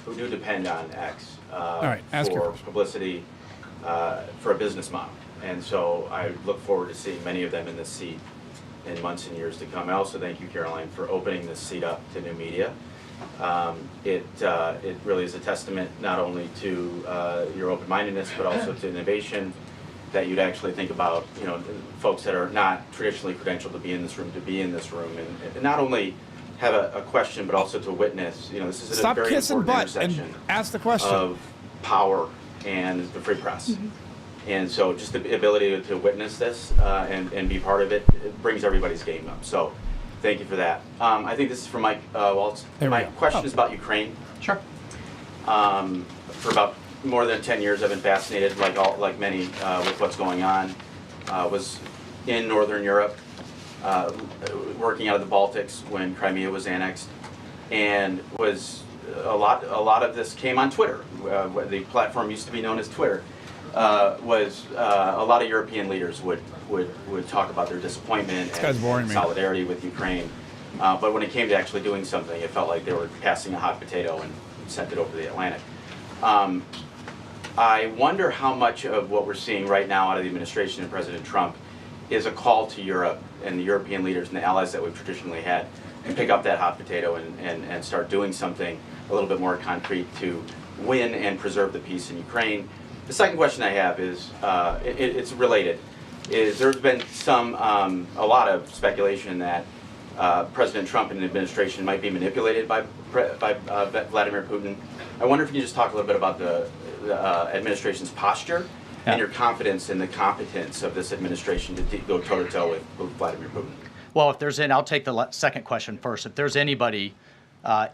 who do depend on X for publicity, for a business model. And so I look forward to seeing many of them in this seat in months and years to come. I also thank you, Caroline, for opening this seat up to new media. It really is a testament not only to your open-mindedness, but also to innovation, that you'd actually think about, folks that are not traditionally credentialed to be in this room, and not only have a question, but also to witness. This is a very important intersection ask the question of power and the free press. Mm-hmm. And so just the ability to witness this and be part of it, it brings everybody's game up. So thank you for that. I think this is from Mike Waltz. My question is about Ukraine. Sure. For about more than 10 years, I've been fascinated, like many, with what's going on. Was in Northern Europe, working out of the Baltics when Crimea was annexed, and was a lot of this came on Twitter. The platform used to be known as Twitter. Was a lot of European leaders would talk about their disappointment and solidarity with Ukraine. But when it came to actually doing something, it felt like they were passing a hot potato and sent it over the Atlantic. I wonder how much of what we're seeing right now out of the administration and President Trump is a call to Europe and the European leaders and the allies that we've traditionally had to pick up that hot potato and start doing something a little bit more concrete to win and preserve the peace in Ukraine. The second question I have is, it's related, is there's been a lot of speculation that President Trump and the administration might be manipulated by Vladimir Putin. I wonder if you can just talk a little bit about the administration's posture and your confidence in the competence of this administration to go toe-to-toe with Vladimir Putin. Well, I'll take the second question first. If there's anybody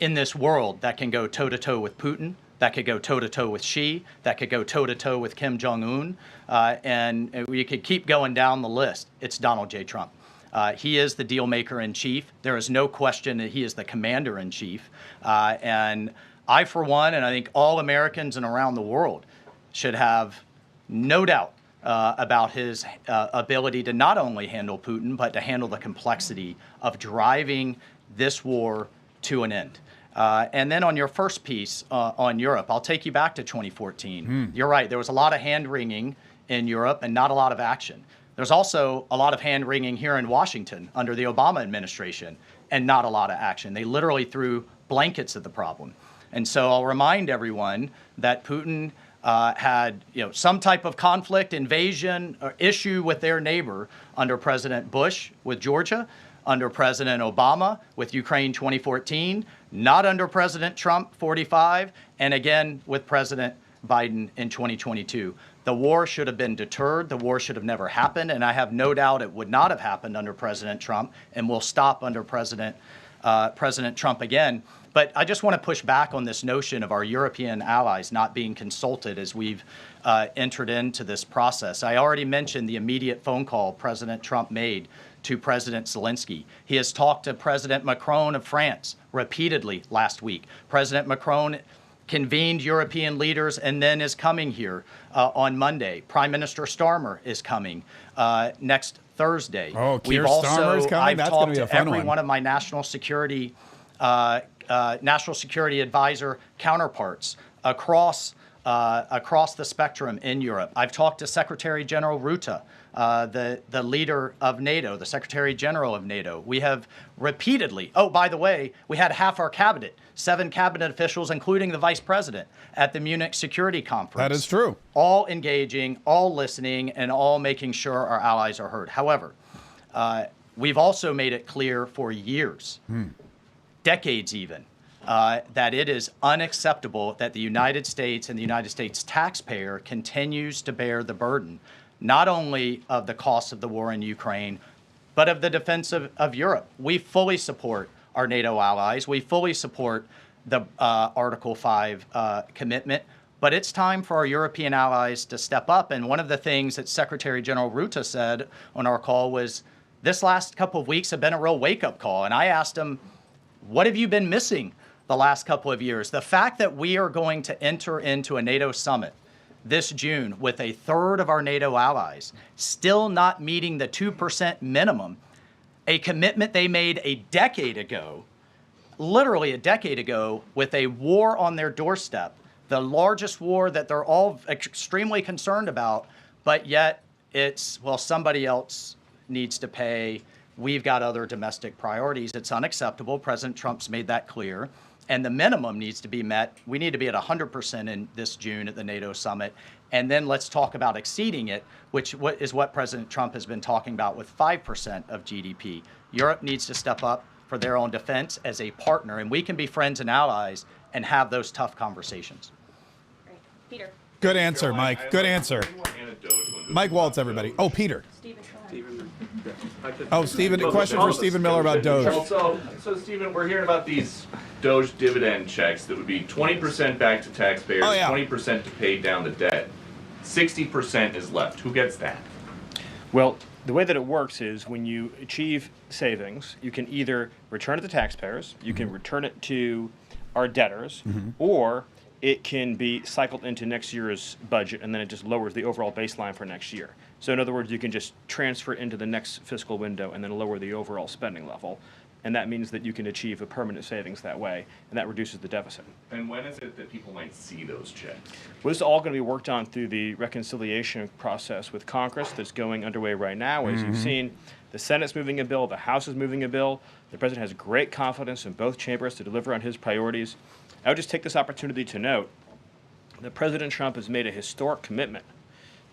in this world that can go toe-to-toe with Putin, that could go toe-to-toe with Xi, that could go toe-to-toe with Kim Jong-un, and we could keep going down the list, it's Donald J. Trump. He is the deal maker in chief. There is no question that he is the commander in chief. And I, for one, and I think all Americans and around the world should have no doubt about his ability to not only handle Putin, but to handle the complexity of driving this war to an end. And then on your first piece on Europe, I'll take you back to 2014. You're right, there was a lot of hand-wringing in Europe and not a lot of action. There's also a lot of hand-wringing here in Washington under the Obama administration and not a lot of action. They literally threw blankets at the problem. And so I'll remind everyone that Putin had some type of conflict, invasion, or issue with their neighbor under President Bush with Georgia, under President Obama with Ukraine 2014, not under President Trump 45, and again with President Biden in 2022. The war should have been deterred. The war should have never happened, and I have no doubt it would not have happened under President Trump and will stop under President Trump again. But I just want to push back on this notion of our European allies not being consulted as we've entered into this process. I already mentioned the immediate phone call President Trump made to President Zelensky. He has talked to President Macron of France repeatedly last week. President Macron convened European leaders and then is coming here on Monday. Prime Minister Starmer is coming next Thursday. Oh, Keir Starmer's coming? I've That's talked going to be a to fun every one. one of my national security advisor counterparts across the spectrum in Europe. I've talked to Secretary General Rutte, the leader of NATO, the Secretary General of NATO. We have repeatedly, oh, by the way, we had half our cabinet, 7 cabinet officials, including the vice president, at the Munich Security Conference. That is true. All engaging, all listening, and all making sure our allies are heard. However, we've also made it clear for years, decades even, that it is unacceptable that the United States and the United States taxpayer continues to bear the burden, not only of the cost of the war in Ukraine, but of the defense of Europe. We fully support our NATO allies. We fully support the Article 5 commitment. But it's time for our European allies to step up. And one of the things that Secretary General Rutte said on our call was, this last couple of weeks have been a real wake-up call. And I asked him, what have you been missing the last couple of years? The fact that we are going to enter into a NATO summit this June with a third of our NATO allies still not meeting the 2% minimum, a commitment they made a decade ago, literally a decade ago, with a war on their doorstep, the largest war that they're all extremely concerned about, but yet it's, well, somebody else needs to pay. We've got other domestic priorities. It's unacceptable. President Trump's made that clear. And the minimum needs to be met. We need to be at 100% in this June at the NATO summit. And then let's talk about exceeding it, which is what President Trump has been talking about with 5% of GDP. Europe needs to step up for their own defense as a partner, and we can be friends and allies and have those tough conversations. Great. Peter. Good answer, Mike. Good answer. Mike Waltz, everybody. Oh, Peter. Oh, Stephen, a question for Stephen Miller about Doge. So Stephen, we're hearing about these Doge dividend checks that would be 20% back to taxpayers, 20% to pay down the debt. 60% is left. Who gets that? Well, the way that it works is when you achieve savings, you can either return it to taxpayers, you can return it to our debtors, or it can be cycled into next year's budget, and then it just lowers the overall baseline for next year. So in other words, you can just transfer it into the next fiscal window and then lower the overall spending level. And that means that you can achieve a permanent savings that way, and that reduces the deficit. And when is it that people might see those checks? Well, this is all going to be worked on through the reconciliation process with Congress that's going underway right now. As you've seen, the Senate's moving a bill, the House is moving a bill. The President has great confidence in both chambers to deliver on his priorities. I would just take this opportunity to note that President Trump has made a historic commitment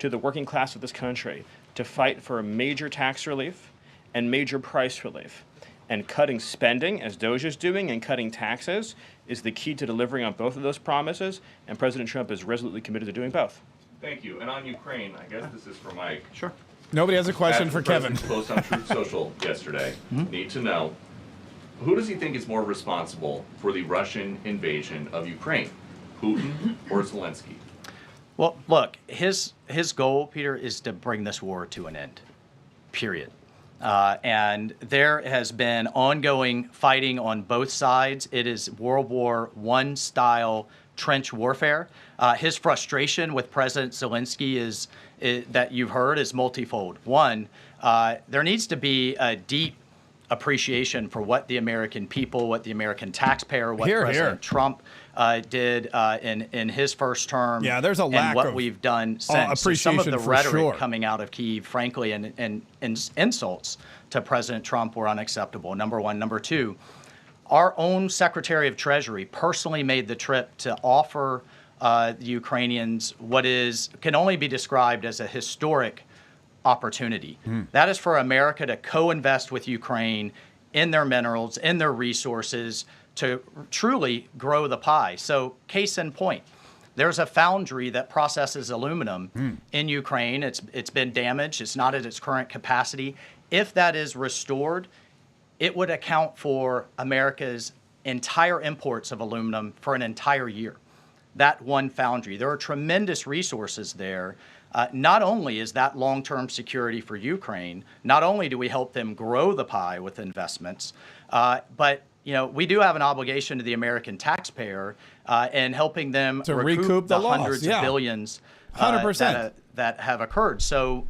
to the working class of this country to fight for major tax relief and major price relief. And cutting spending, as Doge is doing, and cutting taxes is the key to delivering on both of those promises, and President Trump is resolutely committed to doing both. Thank you. And on Ukraine, I guess this is for Mike. Sure. Nobody has a question for Kevin. Post on Truth Social yesterday. Need to know, who does he think is more responsible for the Russian invasion of Ukraine, Putin or Zelensky? Well, look, his goal, Peter, is to bring this war to an end, period. And there has been ongoing fighting on both sides. It is World War I style trench warfare. His frustration with President Zelensky is that you've heard is multifold. One, there needs to be a deep appreciation for what the American people, what the American taxpayer, what President Trump did in his first term. Yeah, there's a lack and what we've done since. So some of the rhetoric coming out of Kyiv, frankly, and insults to President Trump were unacceptable. Number one. Number two, our own Secretary of Treasury personally made the trip to offer the Ukrainians what can only be described as a historic opportunity. That is for America to co-invest with Ukraine in their minerals, in their resources, to truly grow the pie. So case in point, there's a foundry that processes aluminum in Ukraine. It's been damaged. It's not at its current capacity. If that is restored, it would account for America's entire imports of aluminum for an entire year. That one foundry. There are tremendous resources there. Not only is that long-term security for Ukraine, not only do we help them grow the pie with investments, but we do have an obligation to the American taxpayer in helping them to recoup the hundreds of billions 100%. That have occurred. So,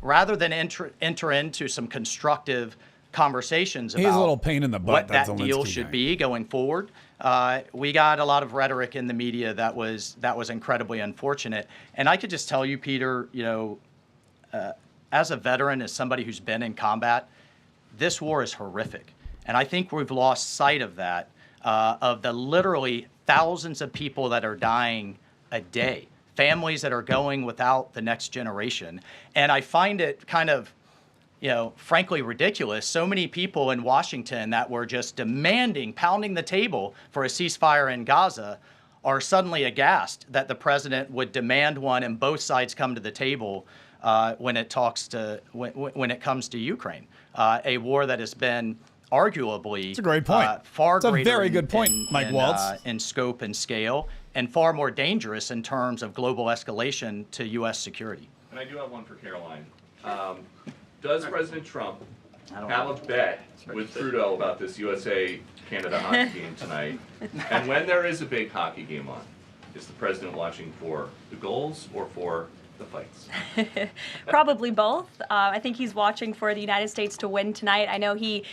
rather than enter into some constructive conversations about a little pain in the butt, what that deal should be going forward, we got a lot of rhetoric in the media that was incredibly unfortunate. And I could just tell you, Peter, as a veteran, as somebody who's been in combat, this war is horrific. And I think we've lost sight of that, of the literally thousands of people that are dying a day, families that are going without the next generation. And I find it kind of frankly ridiculous. So many people in Washington that were just pounding the table for a ceasefire in Gaza are suddenly aghast that the president would demand one and both sides come to the table when it comes to Ukraine, a war that has been arguably it's a great point. Far it's a greater very good point, Mike Waltz. In scope and scale, and far more dangerous in terms of global escalation to U.S. security. And I do have one for Caroline. Does President Trump have a bet with Trudeau about this USA-Canada hockey game tonight? And when there is a big hockey game on, is the president watching for the goals or for the fights? Probably both. I think he's watching for the United States to win tonight. I know he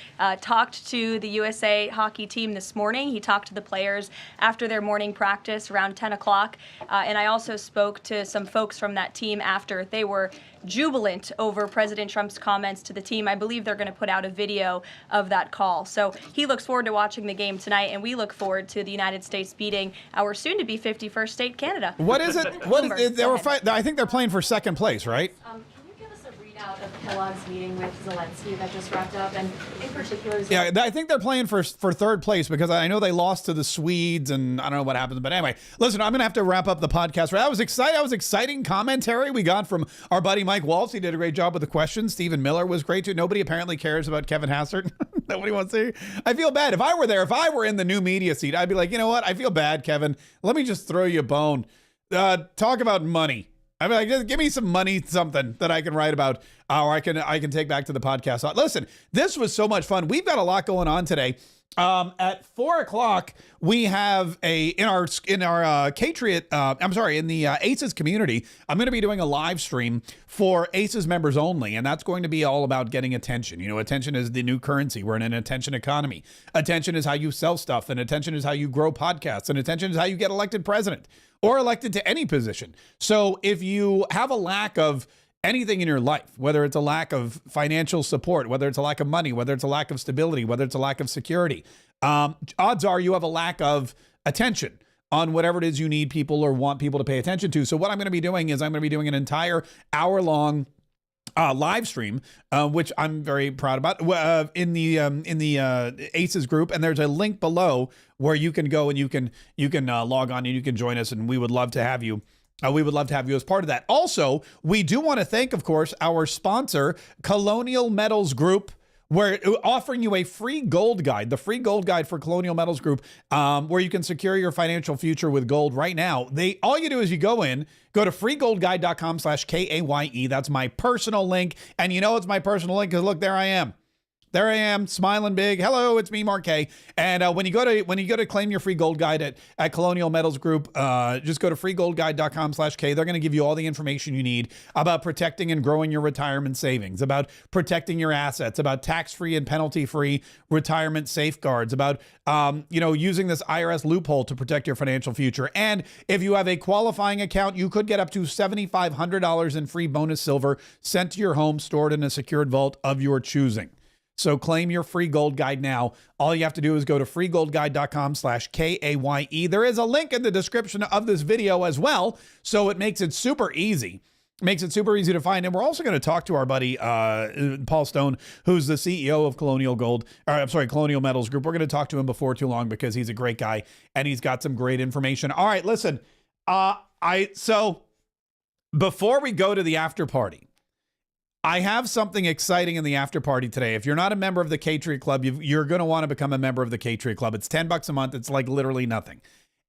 talked to the USA hockey team this morning. He talked to the players after their morning practice around 10 o'clock. And I also spoke to some folks from that team after. They were jubilant over President Trump's comments to the team. I believe they're going to put out a video of that call. So he looks forward to watching the game tonight, and we look forward to the United States beating our soon-to-be 51st state, Canada. What is it? I think they're playing for second place, right? Can you give us a readout of Kellogg's meeting with Zelensky that just wrapped up, and in particular? Yeah, I think they're playing for third place because I know they lost to the Swedes, and I don't know what happens. But anyway, listen, I'm going to have to wrap up the podcast. That was exciting. That was exciting commentary we got from our buddy Mike Waltz. He did a great job with the questions. Stephen Miller was great too. Nobody apparently cares about Kevin Hassert. Nobody wants to see. I feel bad. If I were there, if I were in the new media seat, I'd be like, you know what? I feel bad, Kevin. Let me just throw you a bone. Talk about money. I mean, just give me some money, something that I can write about, or I can take back to the podcast. Listen, this was so much fun. We've got a lot going on today. At 4 o'clock, we have in our Kayetriot, in the Aces community, I'm going to be doing a live stream for Aces members only, and that's going to be all about getting attention. You know, attention is the new currency. We're in an attention economy. Attention is how you sell stuff, and attention is how you grow podcasts, and attention is how you get elected president or elected to any position. So if you have a lack of anything in your life, whether it's a lack of financial support, whether it's a lack of money, whether it's a lack of stability, whether it's a lack of security, odds are you have a lack of attention on whatever it is you need people or want people to pay attention to. So what I'm going to be doing is I'm going to be doing an entire hour-long live stream, which I'm very proud about, in the Aces group, and there's a link below where you can go and you can log on and you can join us, and we would love to have you. We would love to have you as part of that. Also, we do want to thank, of course, our sponsor, Colonial Metals Group. We're offering you a free gold guide, the free gold guide for Colonial Metals Group, where you can secure your financial future with gold right now. All you do is you go to freegoldguide.com/KAYE. That's my personal link. And you know it's my personal link because look, there I am. There I am, smiling big. Hello, it's me, Mark Kaye. And when you go to claim your free gold guide at Colonial Metals Group, just go to freegoldguide.com/K. They're going to give you all the information you need about protecting and growing your retirement savings, about protecting your assets, about tax-free and penalty-free retirement safeguards, about using this IRS loophole to protect your financial future. And if you have a qualifying account, you could get up to $7,500 in free bonus silver sent to your home, stored in a secured vault of your choosing. So claim your free gold guide now. All you have to do is go to freegoldguide.com/KAYE. There is a link in the description of this video as well, so it makes it super easy. To find. And we're also going to talk to our buddy, Paul Stone, who's the CEO of Colonial Metals Group. We're going to talk to him before too long because he's a great guy and he's got some great information. All right, listen, so before we go to the after party, I have something exciting in the after party today. If you're not a member of the Kayetriot Club, you're going to want to become a member of the Kayetriot Club. It's $10 a month. It's like literally nothing.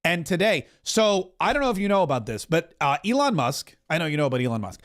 And today, so I don't know if you know about this, but Elon Musk, I know you know about Elon Musk.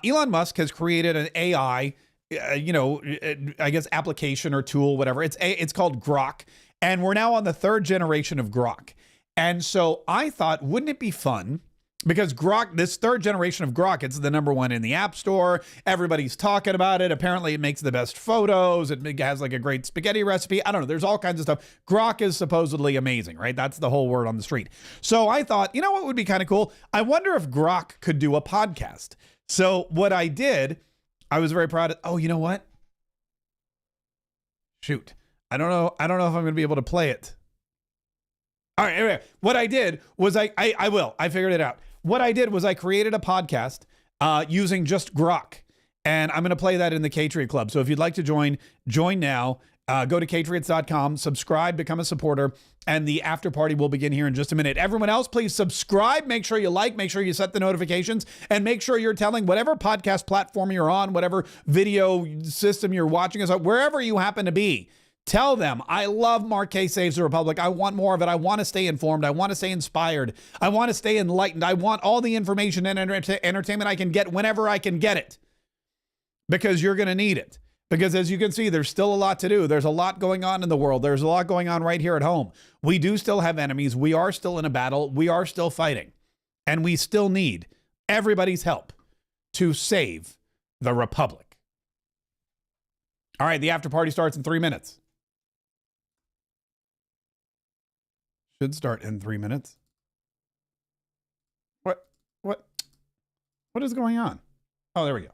Elon Musk has created an AI, I guess application or tool, whatever. It's called Grok. And we're now on the third generation of Grok. And so I thought, wouldn't it be fun? Because Grok, this third generation of Grok, it's the number one in the App Store. Everybody's talking about it. Apparently, it makes the best photos. It has like a great spaghetti recipe. I don't know. There's all kinds of stuff. Grok is supposedly amazing, right? That's the whole word on the street. So I thought, you know what would be kind of cool? I wonder if Grok could do a podcast. So what I did, I was very proud of. Oh, you know what? Shoot. I don't know if I'm going to be able to play it. All right. Anyway, what I did was I figured it out. What I did was I created a podcast using just Grok. And I'm going to play that in the Kayetriot Club. So if you'd like to join now. Go to Kayetriots.com, subscribe, become a supporter, and the after party will begin here in just a minute. Everyone else, please subscribe. Make sure you like, make sure you set the notifications, and make sure you're telling whatever podcast platform you're on, whatever video system you're watching us on, wherever you happen to be. Tell them, I love Mark Kaye Saves the Republic. I want more of it. I want to stay informed. I want to stay inspired. I want to stay enlightened. I want all the information and entertainment I can get whenever I can get it, because you're going to need it. Because as you can see, there's still a lot to do. There's a lot going on in the world. There's a lot going on right here at home. We do still have enemies. We are still in a battle. We are still fighting. And we still need everybody's help to save the Republic. All right, the after party starts in 3 minutes. Should start in 3 minutes. What is going on? Oh, there we go.